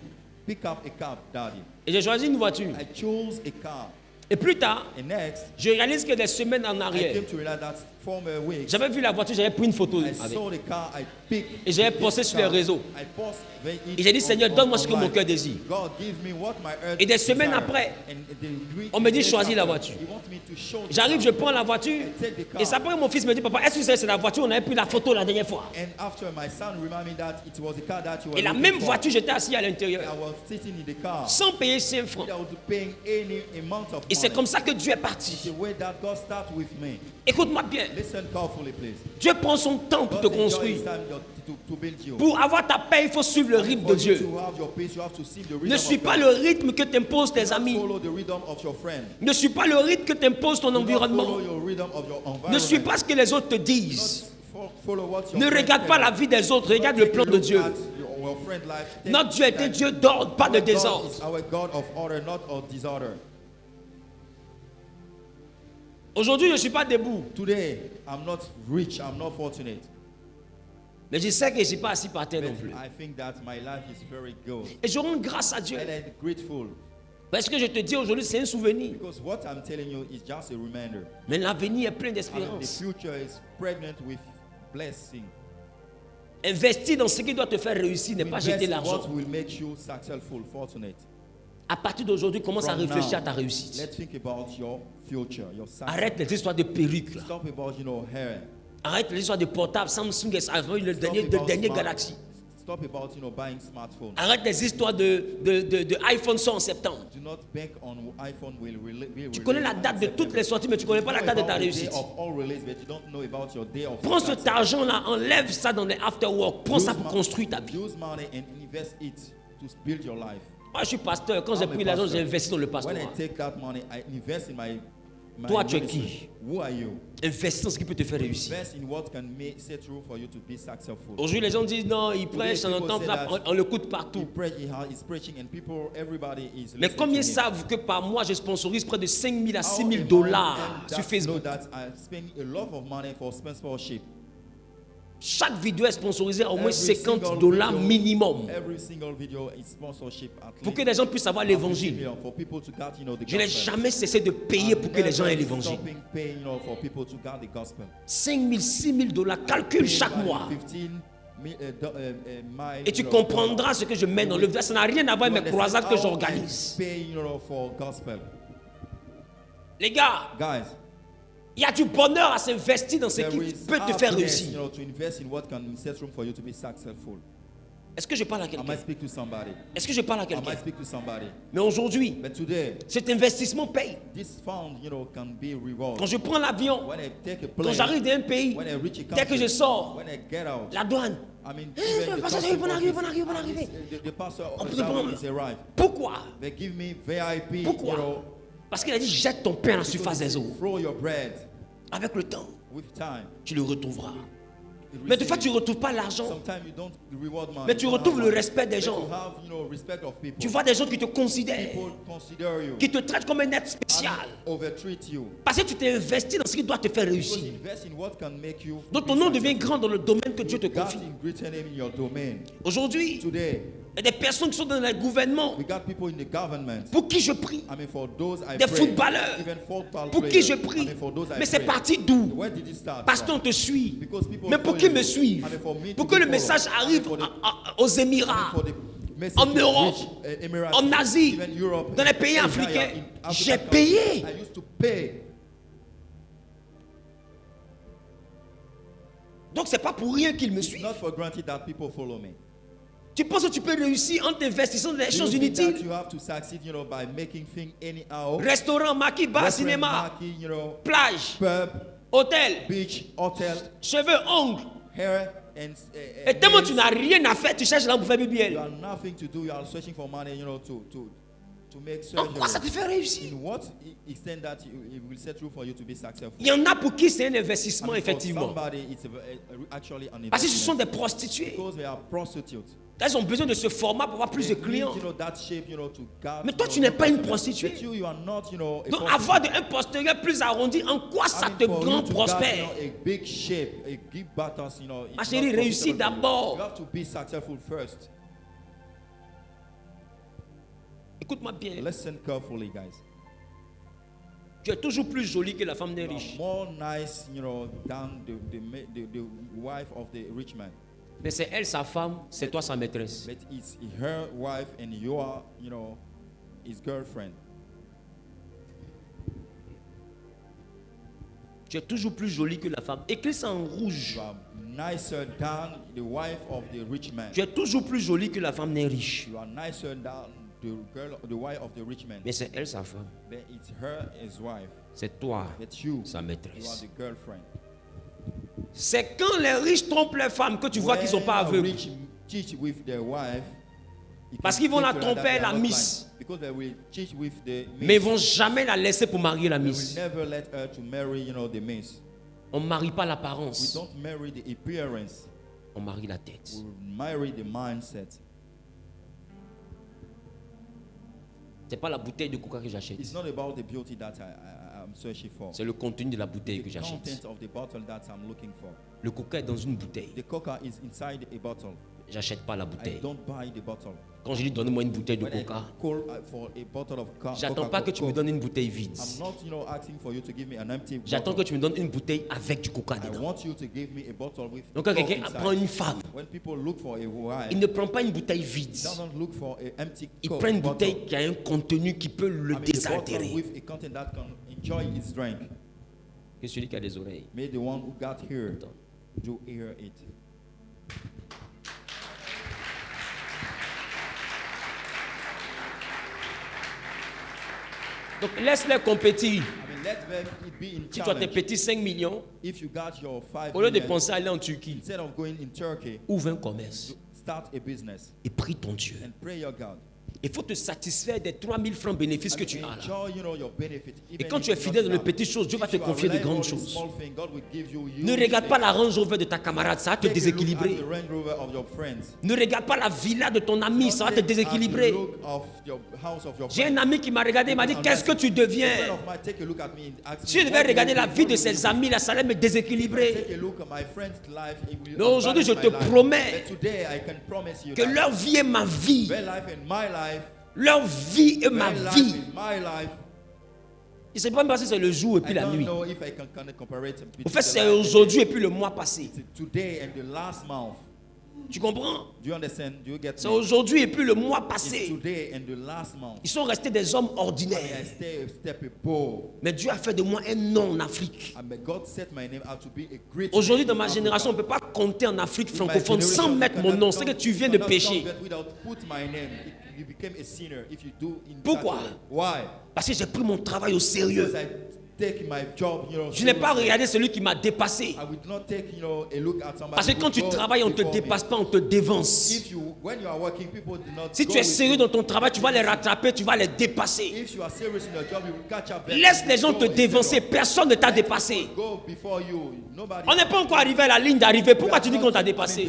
Speaker 3: Pick up a cab, Daddy.
Speaker 1: Et j'ai choisi une voiture.
Speaker 3: I chose a car.
Speaker 1: Et plus tard,
Speaker 3: And next,
Speaker 1: je réalise que des semaines en
Speaker 3: I
Speaker 1: arrière,
Speaker 3: came to realize that former weeks,
Speaker 1: j'avais vu la voiture, j'avais pris une photo
Speaker 3: I
Speaker 1: avec.
Speaker 3: saw the car, I picked
Speaker 1: Et j'avais
Speaker 3: this
Speaker 1: posté sur les
Speaker 3: car,
Speaker 1: réseaux.
Speaker 3: I post it
Speaker 1: Et j'ai dit, Seigneur,
Speaker 3: on-
Speaker 1: donne-moi ce que
Speaker 3: online.
Speaker 1: mon cœur désire.
Speaker 3: God, give me what my earth
Speaker 1: Et des semaines
Speaker 3: desire.
Speaker 1: après,
Speaker 3: And the week
Speaker 1: on me dit,
Speaker 3: days
Speaker 1: choisis la
Speaker 3: after,
Speaker 1: voiture.
Speaker 3: he wants me to show the
Speaker 1: J'arrive,
Speaker 3: car.
Speaker 1: je prends la voiture.
Speaker 3: I take the car.
Speaker 1: Et ça après, mon fils me dit, papa, est-ce que c'est la voiture? On avait pris la photo la dernière fois.
Speaker 3: And after my son reminded me that it was the car that you were
Speaker 1: Et la
Speaker 3: looking
Speaker 1: même
Speaker 3: for.
Speaker 1: voiture, j'étais assis à
Speaker 3: I
Speaker 1: l'intérieur,
Speaker 3: was sitting in the car
Speaker 1: sans payer 5 francs.
Speaker 3: without paying any amount of
Speaker 1: Et c'est
Speaker 3: money.
Speaker 1: comme ça que Dieu est
Speaker 3: The
Speaker 1: parti.
Speaker 3: way that God started with me.
Speaker 1: Écoute-moi bien.
Speaker 3: Listen carefully, please.
Speaker 1: Dieu prend son temps pour te
Speaker 3: God enjoy his
Speaker 1: construire.
Speaker 3: time to build you.
Speaker 1: Pour avoir ta paix, il faut suivre le rythme
Speaker 3: For
Speaker 1: de
Speaker 3: you
Speaker 1: Dieu.
Speaker 3: to have your peace, you have to see the rhythm
Speaker 1: Ne
Speaker 3: of
Speaker 1: suis pas
Speaker 3: God.
Speaker 1: le rythme que t'imposent tes
Speaker 3: Do not
Speaker 1: amis.
Speaker 3: follow the rhythm of your friend.
Speaker 1: Ne suis pas le rythme que t'impose ton
Speaker 3: Do not
Speaker 1: environnement.
Speaker 3: follow your rhythm of your environment.
Speaker 1: Ne suis pas ce que les autres te
Speaker 3: Do
Speaker 1: disent.
Speaker 3: not follow what your
Speaker 1: Ne
Speaker 3: friend
Speaker 1: regarde pas
Speaker 3: tell
Speaker 1: la
Speaker 3: you.
Speaker 1: vie des autres,
Speaker 3: Do not
Speaker 1: regarde le
Speaker 3: take
Speaker 1: plan
Speaker 3: a
Speaker 1: de
Speaker 3: look
Speaker 1: Dieu.
Speaker 3: at your friend life. Take
Speaker 1: Notre Dieu est un
Speaker 3: that
Speaker 1: Dieu d'ordre, pas de
Speaker 3: our God
Speaker 1: désordre.
Speaker 3: is our God of order, not of disorder.
Speaker 1: Aujourd'hui, je ne suis pas debout.
Speaker 3: Today, I'm not rich, I'm not fortunate.
Speaker 1: Mais je sais que je ne suis pas assis par terre
Speaker 3: But
Speaker 1: non plus.
Speaker 3: I think that my life is very good.
Speaker 1: Et je rends grâce à Dieu.
Speaker 3: And I'm grateful.
Speaker 1: Parce que je te dis aujourd'hui, c'est un souvenir.
Speaker 3: Because what I'm telling you is just a reminder.
Speaker 1: Mais l'avenir est plein
Speaker 3: I mean, the
Speaker 1: d'espérance.
Speaker 3: future is pregnant with blessing.
Speaker 1: Investir dans ce qui doit te faire réussir n'est pas
Speaker 3: Invest
Speaker 1: jeter
Speaker 3: in
Speaker 1: l'argent.
Speaker 3: what will make you successful, fortunate.
Speaker 1: À partir d'aujourd'hui, commence à
Speaker 3: From
Speaker 1: réfléchir
Speaker 3: now,
Speaker 1: à ta réussite.
Speaker 3: Let's think about your future, your success.
Speaker 1: Arrête les histoires de perruques. Là.
Speaker 3: Stop about, hair.
Speaker 1: Arrête les histoires de portables, Samsung, S, le
Speaker 3: Stop
Speaker 1: dernier
Speaker 3: about
Speaker 1: Galaxy.
Speaker 3: stop about, buying smartphones.
Speaker 1: Arrête les histoires de iPhone 100 en septembre.
Speaker 3: Do not bank on iPhone
Speaker 1: Tu connais la date de toutes les sorties, mais tu ne connais pas la date de ta réussite. Prends cet argent-là, enlève ça dans les after-work. Prends ça pour construire ta vie.
Speaker 3: Use money and invest it to build your life.
Speaker 1: Moi, je suis pasteur. Quand j'ai pris l'argent, j'ai investi dans le pastorat.
Speaker 3: When I take that money, I invest in my
Speaker 1: Toi, tu es qui?
Speaker 3: Who are you?
Speaker 1: Investis dans ce qui peut te faire réussir.
Speaker 3: Invest in what can set through for you to be successful.
Speaker 1: Aujourd'hui, les gens disent non, il prêche, on entend, on l'écoute partout. Mais combien savent que par mois, je sponsorise près de 5 000 à 6 000 dollars sur Facebook? Chaque vidéo est sponsorisée à au moins 50 dollars minimum. Pour que les gens puissent avoir l'évangile. Je n'ai jamais cessé de payer pour que les gens aient l'évangile. 5 000, 6 000 dollars, calcule chaque mois. Et tu comprendras ce que je mets dans le verset. Ça n'a rien à voir avec mes croisades que j'organise. Les gars, il y a du bonheur à s'investir dans ce qui peut te faire réussir. Est-ce que je parle à quelqu'un? Est-ce que je parle à quelqu'un? Mais aujourd'hui, cet investissement paye. Quand je prends l'avion, quand j'arrive d'un pays, dès que je sors, la douane. Le passager, bon arrivé. Pourquoi? Pourquoi? Parce qu'il a dit, jette ton pain à la surface des eaux. Avec le temps, tu le retrouveras. Mais des fois, tu ne retrouves pas l'argent. Mais tu retrouves le respect des gens. Tu vois des gens qui te considèrent, qui te traitent comme un être spécial. Parce que tu t'es investi dans ce qui doit te faire réussir. Donc ton nom devient grand dans le domaine que Dieu te confie. Aujourd'hui, il y a des personnes qui sont dans le gouvernement pour qui je prie. Des footballeurs pour qui je prie. Mais c'est parti d'où? Parce qu'on te suit. Mais pour qui me suivent? Pour que le message arrive aux Émirats, en Europe, en Asie, dans les pays africains. J'ai payé. Donc c'est pas pour rien qu'ils me suivent. Tu penses que tu peux réussir en t'investissant dans les choses inutiles? Restaurant, maquis, bar, cinéma, plage, hôtel, cheveux, ongles. Et tellement tu n'as rien à faire, tu cherches là pour faire BBL. En quoi ça te fait réussir? Il y en a pour qui c'est un investissement, effectivement. Parce que ce sont des prostituées. Elles ont besoin de ce format pour avoir plus de clients. Mais toi, tu n'es pas une prostituée. Donc, avoir un postérieur plus arrondi, en quoi ça te rend prospère? Ma chérie, réussis d'abord. Écoute-moi bien.
Speaker 3: Listen carefully, guys.
Speaker 1: Tu es toujours plus jolie que la femme d'un riche.
Speaker 3: More nice, than the wife of the rich man.
Speaker 1: Mais c'est elle sa femme, c'est toi sa maîtresse.
Speaker 3: But it's her wife and you are, his girlfriend.
Speaker 1: Tu es toujours plus jolie que la femme. Écris ça en rouge.
Speaker 3: You are nicer than the wife of the rich man.
Speaker 1: Tu es toujours plus jolie que la femme d'un riche.
Speaker 3: You are nicer than the wife of the rich man.
Speaker 1: Mais c'est elle sa femme.
Speaker 3: But it's her, his wife.
Speaker 1: C'est toi
Speaker 3: you,
Speaker 1: sa maîtresse.
Speaker 3: You are the girlfriend.
Speaker 1: C'est quand les riches trompent leurs femmes que tu vois qu'ils ne sont pas aveugles. Parce qu'ils vont la tromper, la miss. Mais ils ne vont jamais la laisser pour marier la miss. On ne marie pas l'apparence. On marie la tête. Ce n'est pas la bouteille de coca que j'achète. C'est le contenu de la bouteille que j'achète. Le coca est dans une bouteille. J'achète pas la bouteille. Quand je dis donne-moi une bouteille de coca, j'attends pas que tu me donnes une bouteille vide. J'attends que tu me donnes une bouteille avec du coca dedans. Donc quand quelqu'un prend une femme, il ne prend pas une bouteille vide. Il prend une bouteille qui a un contenu qui peut le désaltérer. Que celui qui a des oreilles. Donc laisse-les compétir.
Speaker 3: I mean, let them be in
Speaker 1: Si tu as tes
Speaker 3: challenge.
Speaker 1: petits 5 millions,
Speaker 3: If you got your 5
Speaker 1: au lieu de
Speaker 3: million,
Speaker 1: penser à aller en Turquie,
Speaker 3: instead of going in Turkey,
Speaker 1: ouvre un commerce
Speaker 3: start a business
Speaker 1: et prie ton Dieu.
Speaker 3: and pray your God.
Speaker 1: Il faut te satisfaire des 3000 francs bénéfices que tu as là.
Speaker 3: Enjoy, you know, your benefit.
Speaker 1: Et
Speaker 3: Even
Speaker 1: quand
Speaker 3: if
Speaker 1: tu es
Speaker 3: you
Speaker 1: fidèle
Speaker 3: don't
Speaker 1: dans les
Speaker 3: have-
Speaker 1: petites choses, Dieu va
Speaker 3: if
Speaker 1: te
Speaker 3: you are
Speaker 1: confier de
Speaker 3: relying
Speaker 1: grandes
Speaker 3: on the
Speaker 1: choses.
Speaker 3: small thing, God will give you
Speaker 1: Ne
Speaker 3: huge
Speaker 1: regarde pas
Speaker 3: things.
Speaker 1: la Range Rover de ta camarade, ça va te
Speaker 3: Take a look at
Speaker 1: déséquilibrer.
Speaker 3: the Range Rover of your friends.
Speaker 1: Ne regarde pas la villa de ton ami, ça va te
Speaker 3: Don't take
Speaker 1: déséquilibrer.
Speaker 3: a look of your house of your
Speaker 1: J'ai
Speaker 3: friends.
Speaker 1: un ami qui m'a regardé, il m'a dit, qu'est-ce que tu
Speaker 3: A
Speaker 1: deviens?
Speaker 3: friend of mine take a look at me and ask
Speaker 1: Si
Speaker 3: me,
Speaker 1: je devais
Speaker 3: what
Speaker 1: regarder
Speaker 3: will
Speaker 1: la
Speaker 3: you
Speaker 1: vie
Speaker 3: do?
Speaker 1: de ses amis, là, ça allait me déséquilibrer.
Speaker 3: Take a look at my friend's life, it will
Speaker 1: Mais aujourd'hui, je
Speaker 3: unbalance
Speaker 1: te
Speaker 3: my life.
Speaker 1: promets
Speaker 3: But today, I can promise you
Speaker 1: que
Speaker 3: that
Speaker 1: leur vie est ma vie.
Speaker 3: their life and my life,
Speaker 1: Leur vie est ma
Speaker 3: their life
Speaker 1: vie.
Speaker 3: and my life,
Speaker 1: Il ne sait pas si c'est le jour et
Speaker 3: I
Speaker 1: puis la
Speaker 3: don't
Speaker 1: nuit.
Speaker 3: know if I can kind of compare it
Speaker 1: En
Speaker 3: between
Speaker 1: fait,
Speaker 3: the
Speaker 1: c'est
Speaker 3: life and
Speaker 1: aujourd'hui et puis le mois passé.
Speaker 3: the- today and the last month.
Speaker 1: Tu comprends?
Speaker 3: Do you understand? Do you get
Speaker 1: C'est
Speaker 3: me?
Speaker 1: aujourd'hui et puis le mois
Speaker 3: It's
Speaker 1: passé.
Speaker 3: today and the last month.
Speaker 1: Ils sont restés des hommes
Speaker 3: I
Speaker 1: ordinaires.
Speaker 3: stay a step above.
Speaker 1: Mais Dieu a fait de moi un nom en Afrique.
Speaker 3: And may God set my name out to be a great
Speaker 1: Aujourd'hui,
Speaker 3: man
Speaker 1: dans
Speaker 3: in
Speaker 1: ma
Speaker 3: Africa.
Speaker 1: génération, on ne peut pas compter en Afrique
Speaker 3: In my
Speaker 1: francophone sans
Speaker 3: generation,
Speaker 1: mettre
Speaker 3: you
Speaker 1: mon
Speaker 3: cannot
Speaker 1: nom. C'est que
Speaker 3: count-
Speaker 1: tu viens
Speaker 3: you
Speaker 1: de
Speaker 3: cannot
Speaker 1: pécher.
Speaker 3: count that without put my name. You became a sinner if you do in
Speaker 1: Pourquoi?
Speaker 3: that way. Why?
Speaker 1: Parce que j'ai pris mon travail au sérieux.
Speaker 3: Because I take my job, you know.
Speaker 1: Je n'ai pas
Speaker 3: seriously.
Speaker 1: regardé celui qui m'a dépassé.
Speaker 3: I would not take, you know, a look at somebody.
Speaker 1: Parce que
Speaker 3: who
Speaker 1: quand tu
Speaker 3: goes
Speaker 1: travailles, on ne te
Speaker 3: before me.
Speaker 1: dépasse pas, on te dévance.
Speaker 3: If you, when you are working, people do not
Speaker 1: Si
Speaker 3: go
Speaker 1: tu es
Speaker 3: with
Speaker 1: sérieux
Speaker 3: you.
Speaker 1: dans ton travail, tu vas les rattraper, tu vas les dépasser.
Speaker 3: If you are serious in your job, you will catch up.
Speaker 1: Laisse les gens te dévancer. Personne ne t'a dépassé.
Speaker 3: Go before you. Nobody.
Speaker 1: On n'est pas encore arrivé à la ligne d'arrivée. Pourquoi tu dis qu'on t'a dépassé?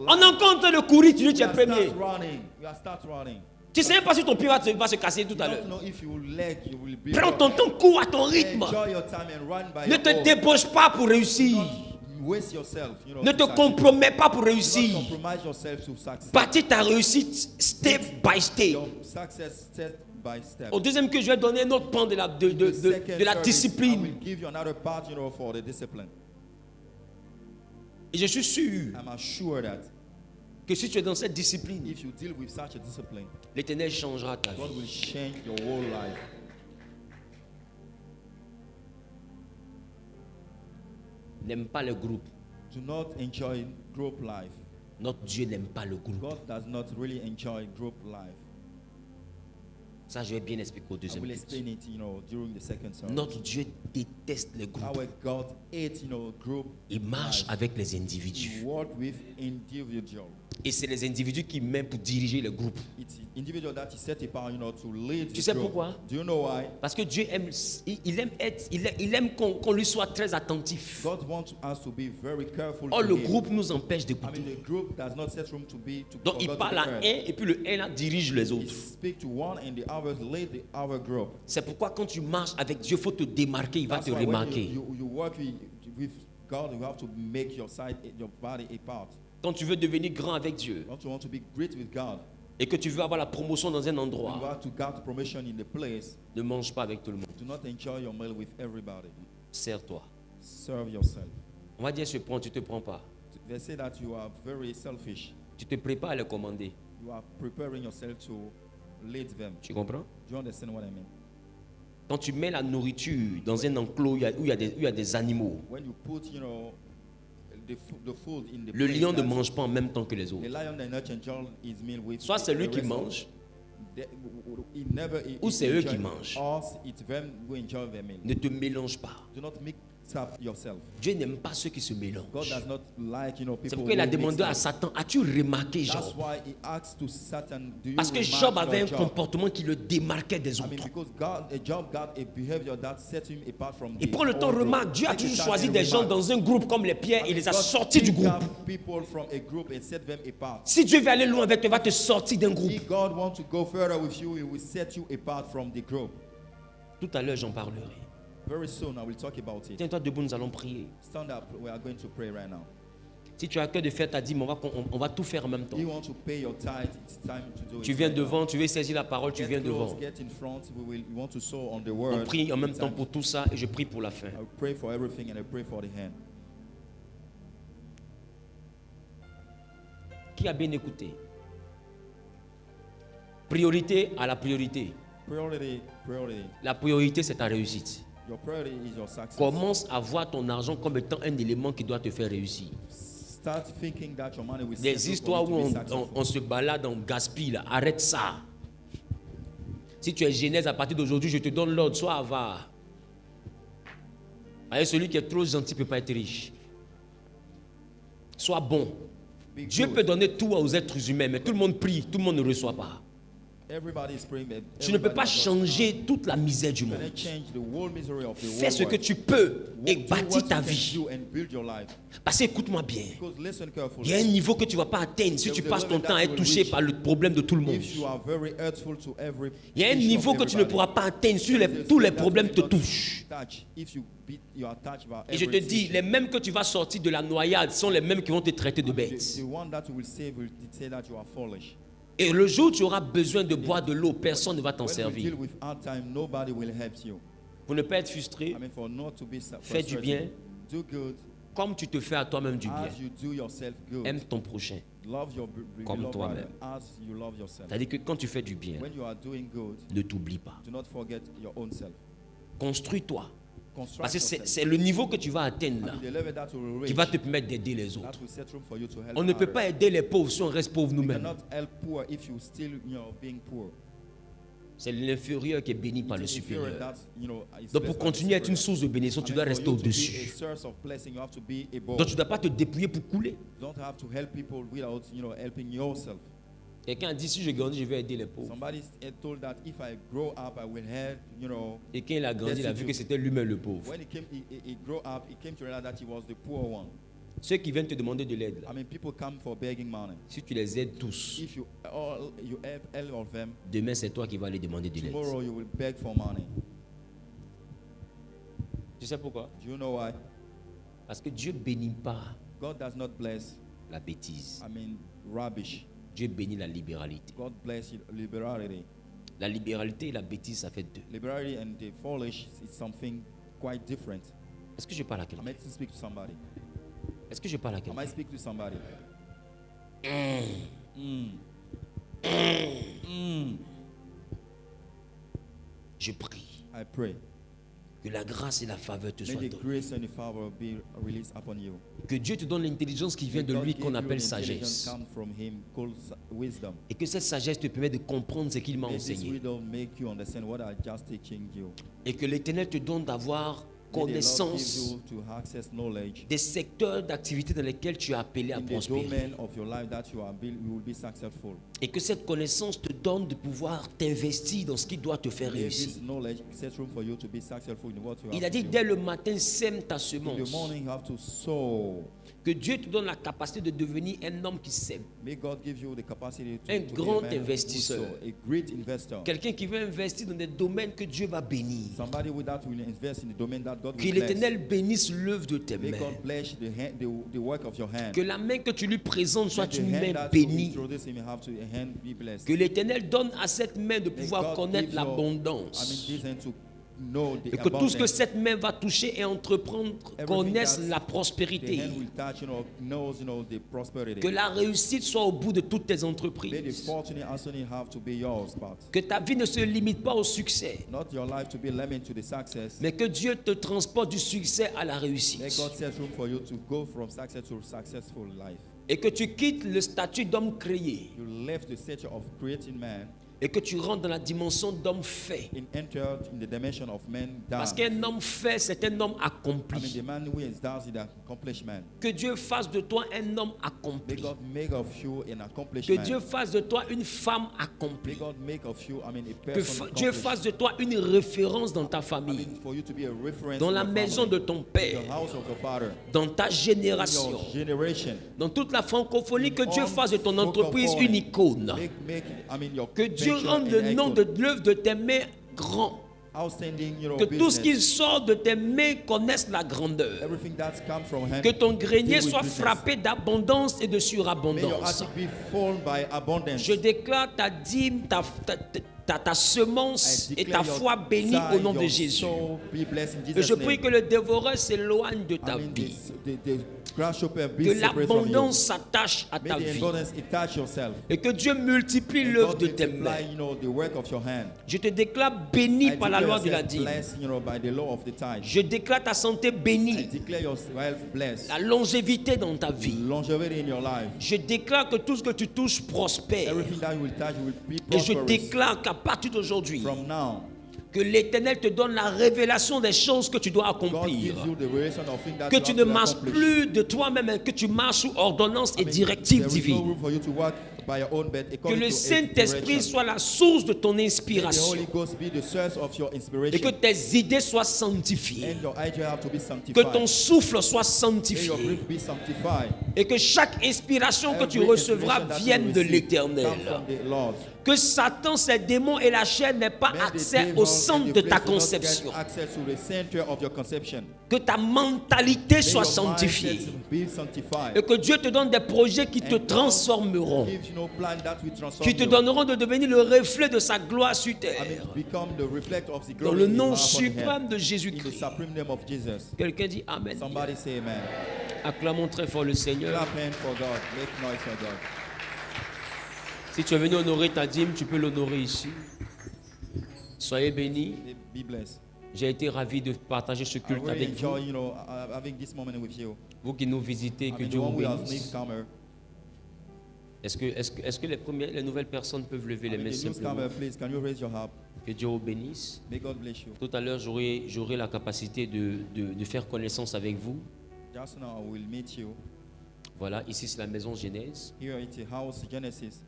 Speaker 1: On est encore en train de courir, tu dis tu es premier.
Speaker 3: You are start running.
Speaker 1: Tu ne sais même pas si ton pied va se casser tout à
Speaker 3: You
Speaker 1: l'heure.
Speaker 3: don't know if you will leg, you will be.
Speaker 1: Prends ton temps, cours à ton rythme.
Speaker 3: Enjoy your time and run by
Speaker 1: Ne
Speaker 3: your
Speaker 1: te
Speaker 3: own.
Speaker 1: débauche pas pour réussir.
Speaker 3: Don't waste yourself. You know,
Speaker 1: Ne
Speaker 3: to
Speaker 1: te
Speaker 3: succeed.
Speaker 1: compromets pas pour
Speaker 3: Do not
Speaker 1: réussir.
Speaker 3: compromise yourself to succeed.
Speaker 1: Bâtis ta réussite step by step.
Speaker 3: Your success step by step.
Speaker 1: Au deuxième que je vais donner un autre pan de la,
Speaker 3: The second
Speaker 1: de la
Speaker 3: service, I
Speaker 1: discipline.
Speaker 3: will give you another part, you know, for the discipline.
Speaker 1: Et je suis sûr
Speaker 3: I'm assured that
Speaker 1: que si tu es dans cette discipline,
Speaker 3: if you deal with such a discipline,
Speaker 1: l'Éternel changera ta
Speaker 3: God will
Speaker 1: vie.
Speaker 3: change your whole life.
Speaker 1: N'aime pas le groupe.
Speaker 3: Do not enjoy group life.
Speaker 1: Notre Dieu n'aime pas le groupe.
Speaker 3: God does not really enjoy group life.
Speaker 1: Ça, je vais bien expliquer au
Speaker 3: I
Speaker 1: deuxième
Speaker 3: will
Speaker 1: culte.
Speaker 3: explain it, you know, during the second service.
Speaker 1: Notre Dieu déteste les groupes.
Speaker 3: Our God hates, you know, group.
Speaker 1: Il marche
Speaker 3: life.
Speaker 1: avec les
Speaker 3: He
Speaker 1: individus.
Speaker 3: work with individual.
Speaker 1: Et c'est les individus qui mènent pour diriger le groupe.
Speaker 3: It's individual that is set apart, you know, to lead
Speaker 1: Tu
Speaker 3: the
Speaker 1: sais
Speaker 3: group.
Speaker 1: pourquoi?
Speaker 3: Do you know why?
Speaker 1: Parce que Dieu aime, il aime qu'on lui soit très attentif.
Speaker 3: God wants us to be very careful.
Speaker 1: Or,
Speaker 3: to
Speaker 1: le
Speaker 3: him.
Speaker 1: groupe nous empêche
Speaker 3: I mean,
Speaker 1: d'écouter.
Speaker 3: the group does not set room to be to
Speaker 1: Donc,
Speaker 3: for
Speaker 1: il
Speaker 3: God to
Speaker 1: parle à
Speaker 3: be
Speaker 1: un
Speaker 3: heard.
Speaker 1: et puis le un là dirige les
Speaker 3: He
Speaker 1: autres.
Speaker 3: speak to one and the other lead the other group.
Speaker 1: C'est pourquoi quand tu marches avec Dieu, il faut te démarquer, il va
Speaker 3: That's
Speaker 1: te
Speaker 3: why when
Speaker 1: remarquer.
Speaker 3: you work with God, you have to make your side, your body a part.
Speaker 1: Quand tu veux devenir grand avec Dieu
Speaker 3: You want to be great with God.
Speaker 1: et que tu veux avoir la promotion dans un
Speaker 3: You
Speaker 1: endroit,
Speaker 3: have to get promotion in the place.
Speaker 1: ne mange pas avec tout le monde.
Speaker 3: Do not enjoy your meal with everybody.
Speaker 1: Sers-toi.
Speaker 3: Serve yourself.
Speaker 1: On va dire, je prends, tu te prends pas.
Speaker 3: They say that you are very selfish.
Speaker 1: Tu te prépares à les commander.
Speaker 3: You are preparing yourself to lead them.
Speaker 1: Tu comprends?
Speaker 3: Do you understand what I mean?
Speaker 1: Quand tu mets la nourriture dans un enclos où il y a des animaux,
Speaker 3: When you put, you know, the food in the
Speaker 1: le
Speaker 3: place
Speaker 1: lion ne
Speaker 3: that
Speaker 1: mange pas en même temps que les
Speaker 3: the
Speaker 1: autres.
Speaker 3: lion does not enjoy his meal with
Speaker 1: Soit c'est lui
Speaker 3: the
Speaker 1: qui
Speaker 3: rest of-
Speaker 1: mange,
Speaker 3: He never,
Speaker 1: ou c'est eux
Speaker 3: enjoy
Speaker 1: qui mangent.
Speaker 3: us, it's them who enjoy their meal.
Speaker 1: ne te mélange pas.
Speaker 3: Do not mix up yourself.
Speaker 1: Dieu n'aime pas ceux qui se
Speaker 3: God
Speaker 1: mélangent.
Speaker 3: does not like, you know, people
Speaker 1: C'est pourquoi il a
Speaker 3: who mix
Speaker 1: demandé à
Speaker 3: up.
Speaker 1: Satan, as-tu remarqué
Speaker 3: That's
Speaker 1: Job?
Speaker 3: why he asked to Satan, do you
Speaker 1: Parce que
Speaker 3: remark
Speaker 1: Job avait un
Speaker 3: your Job?
Speaker 1: comportement qui le démarquait des
Speaker 3: I mean,
Speaker 1: autres.
Speaker 3: because Job got a behavior that set him apart from
Speaker 1: Il
Speaker 3: the
Speaker 1: prend le temps,
Speaker 3: whole group.
Speaker 1: remarque, Dieu a
Speaker 3: Take the
Speaker 1: toujours
Speaker 3: time
Speaker 1: choisi
Speaker 3: and
Speaker 1: des gens
Speaker 3: remark.
Speaker 1: dans un groupe comme les pierres,
Speaker 3: I
Speaker 1: il
Speaker 3: mean,
Speaker 1: les a
Speaker 3: God
Speaker 1: sortis du
Speaker 3: picked
Speaker 1: groupe.
Speaker 3: up people from a group and set them apart.
Speaker 1: Si Dieu veut aller loin avec toi, il va te sortir d'un groupe.
Speaker 3: If God wants to go further with you, He will set you apart from the group.
Speaker 1: Tout à l'heure, j'en parlerai.
Speaker 3: Very soon, I will talk about it.
Speaker 1: Tiens-toi debout, nous allons prier.
Speaker 3: Stand up. We are going to pray right now.
Speaker 1: Si tu as à cœur de faire ta dîme, on va tout faire en même temps.
Speaker 3: You want to pay your tithe? It's time to do
Speaker 1: Tu
Speaker 3: it.
Speaker 1: viens
Speaker 3: right now.
Speaker 1: devant, tu veux saisir la parole, tu
Speaker 3: Get
Speaker 1: viens
Speaker 3: close,
Speaker 1: devant.
Speaker 3: get in front. We want to sow on the
Speaker 1: On
Speaker 3: word.
Speaker 1: prie en même
Speaker 3: It's
Speaker 1: temps
Speaker 3: time.
Speaker 1: pour tout ça et je prie pour la fin.
Speaker 3: I pray for everything and I pray for the hand.
Speaker 1: Qui a bien écouté? Priorité à la priorité.
Speaker 3: Priority.
Speaker 1: La priorité, c'est ta réussite.
Speaker 3: Your priority is your success.
Speaker 1: Commence à voir ton argent comme étant un élément qui doit te faire réussir.
Speaker 3: Start thinking that your money will
Speaker 1: Des
Speaker 3: set you
Speaker 1: histoires
Speaker 3: for
Speaker 1: où
Speaker 3: you to be
Speaker 1: on
Speaker 3: successful.
Speaker 1: se balade, on gaspille, là. Arrête ça. Si tu es Genèse, à partir d'aujourd'hui, je te donne l'ordre, sois avare. Allez, celui qui est trop gentil ne peut pas être riche. Sois bon. Dieu peut donner tout aux êtres humains, mais tout le monde prie, tout le monde ne reçoit pas. Tu ne peux pas changer toute la misère du monde. Fais ce que tu peux et bâtis ta vie. Parce que écoute-moi bien. Il y a un niveau que tu ne vas pas atteindre si tu passes ton temps à être touché par le problème de tout le monde. Il y a un niveau que tu ne pourras pas atteindre si tous les problèmes te touchent. Et je te dis, les mêmes que tu vas sortir de la noyade sont les mêmes qui vont te traiter de bête. Et le jour où tu auras besoin de boire de l'eau, personne ne va t'en servir. Pour ne pas être frustré, fais du bien comme tu te fais à toi-même du bien. Aime ton prochain comme toi-même. C'est-à-dire que quand tu fais du bien, ne t'oublie pas. Construis-toi. Parce que c'est le niveau que tu vas atteindre là qui va te permettre d'aider les autres. On ne peut pas aider les pauvres si on reste pauvre nous-mêmes. C'est l'inférieur qui est béni par le supérieur. Donc pour continuer à être une source de bénédiction, tu dois rester au-dessus. Donc tu ne dois pas te dépouiller pour couler. Quelqu'un a dit, si je grandis, je vais aider les pauvres. Et quand il a grandi, il a vu que c'était lui-même le pauvre. Ceux qui viennent te demander de l'aide, si tu les aides tous, demain c'est toi qui vas les demander de l'aide. Tu sais pourquoi? Parce que Dieu ne bénit pas la bêtise. Dieu bénit la libéralité. La libéralité et la bêtise, ça fait deux. Est-ce que je parle à quelqu'un? Est-ce que je parle à quelqu'un? Je prie que la grâce et la faveur te soient données. Que Dieu te donne l'intelligence qui vient de lui, qu'on appelle sagesse. Et que cette sagesse te permet de comprendre ce qu'il m'a enseigné. Et que l'Éternel te donne d'avoir connaissance des secteurs d'activité dans lesquels tu es appelé à prospérer. Et que cette connaissance te donne de pouvoir t'investir dans ce qui doit te faire réussir. Il a dit dès le matin, sème ta semence. Que Dieu te donne la capacité de devenir un homme qui sème. Un grand investisseur. Quelqu'un qui veut investir dans des domaines que Dieu va bénir. Que l'Éternel bénisse l'œuvre de tes mains. Que la main que tu lui présentes soit une main bénie. Que l'Éternel donne à cette main de pouvoir connaître l'abondance. Et que tout ce que cette main va toucher et entreprendre connaisse la prospérité. Que la réussite soit au bout de toutes tes entreprises. Que ta vie ne se limite pas au succès, mais que Dieu te transporte du succès à la réussite. Et que tu quittes le statut d'homme créé et que tu rentres dans la dimension d'homme fait. Parce qu'un homme fait, c'est un homme accompli. Que Dieu fasse de toi un homme accompli. Que Dieu fasse de toi une femme accomplie. Que Dieu fasse de toi une référence dans ta famille, dans la maison de ton père, dans ta génération, dans toute la francophonie. Que Dieu fasse de ton entreprise une icône. Que Dieu rende le nom de l'œuvre de tes mains grand. Que tout ce qui sort de tes mains connaisse la grandeur. Que ton grenier soit frappé d'abondance et de surabondance. Je déclare ta dîme, ta semence et ta foi bénie au nom de Jésus. Et je prie que le dévoreur s'éloigne de ta vie. Que l'abondance s'attache à ta vie. Et que Dieu multiplie l'œuvre de tes mains. Je te déclare béni par la loi de la dîme. Je déclare ta santé bénie. La longévité dans ta vie. Je déclare que tout ce que tu touches prospère. Et je déclare qu'à partir d'aujourd'hui, que l'Éternel te donne la révélation des choses que tu dois accomplir. Que tu ne marches plus de toi-même, mais que tu marches sous ordonnance et directive divine. Que le Saint-Esprit soit la source de ton inspiration. Et que tes idées soient sanctifiées. Que ton souffle soit sanctifié. Et que chaque inspiration que tu recevras vienne de l'Éternel. Que Satan, ses démons et la chair n'aient pas accès au centre de ta conception. Que ta mentalité soit sanctifiée. Et que Dieu te donne des projets qui te transformeront. Qui te donneront de devenir le reflet de sa gloire sur terre. Dans le nom suprême de Jésus-Christ. Quelqu'un dit Amen. Acclamons très fort le Seigneur. Si tu es venu honorer ta dîme, tu peux l'honorer ici. Soyez bénis. J'ai été ravi de partager ce culte avec vous. Vous qui nous visitez, que Dieu vous bénisse. Est-ce que les nouvelles personnes peuvent lever les mains simplement? Que Dieu vous bénisse. Tout à l'heure, j'aurai la capacité de faire connaissance avec vous. Voilà, ici c'est la maison Genèse.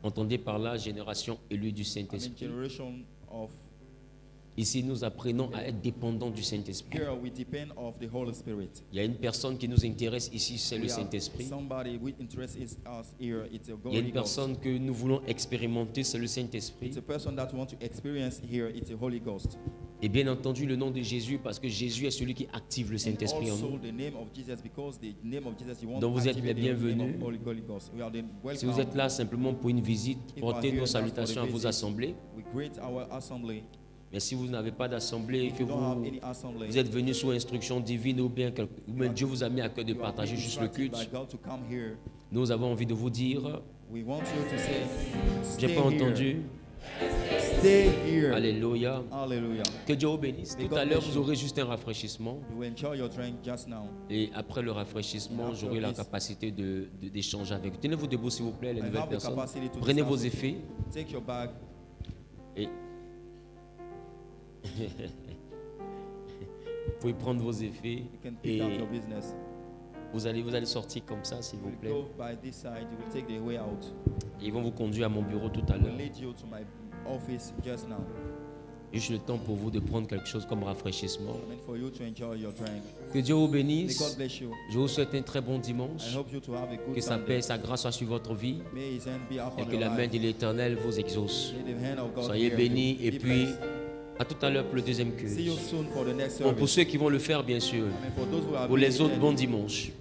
Speaker 1: Entendez par là, génération élue du Saint-Esprit. Ici, nous apprenons à être dépendants du Saint-Esprit. Il y a une personne qui nous intéresse ici, c'est le Saint-Esprit. Il y a une personne que nous voulons expérimenter, c'est le Saint-Esprit. Et bien entendu, le nom de Jésus, parce que Jésus est celui qui active le Saint-Esprit en nous. Donc vous êtes les bienvenus. Si vous êtes là simplement pour une visite, portez nos salutations à vos assemblées. Mais si vous n'avez pas d'assemblée, que vous êtes venu sous instruction divine ou bien Dieu vous a mis à cœur de partager juste le culte, nous avons envie de vous dire, j'ai pas entendu. Alléluia. Que Dieu vous bénisse. Tout à l'heure, vous aurez juste un rafraîchissement. Et après le rafraîchissement, j'aurai la capacité d'échanger avec vous. Tenez-vous debout, s'il vous plaît, les nouvelles personnes. Prenez vos effets. Et vous pouvez prendre vos effets et vous allez sortir comme ça, s'il vous plaît. Ils vont vous conduire à mon bureau tout à l'heure. Juste le temps pour vous de prendre quelque chose comme rafraîchissement. Que Dieu vous bénisse. Je vous souhaite un très bon dimanche. Que sa paix et sa grâce soient sur votre vie. Et que la main de l'Éternel vous exauce. Soyez bénis et puis à tout à l'heure pour le deuxième culte. Bon, pour ceux qui vont le faire, bien sûr. Pour les autres, bon dimanche.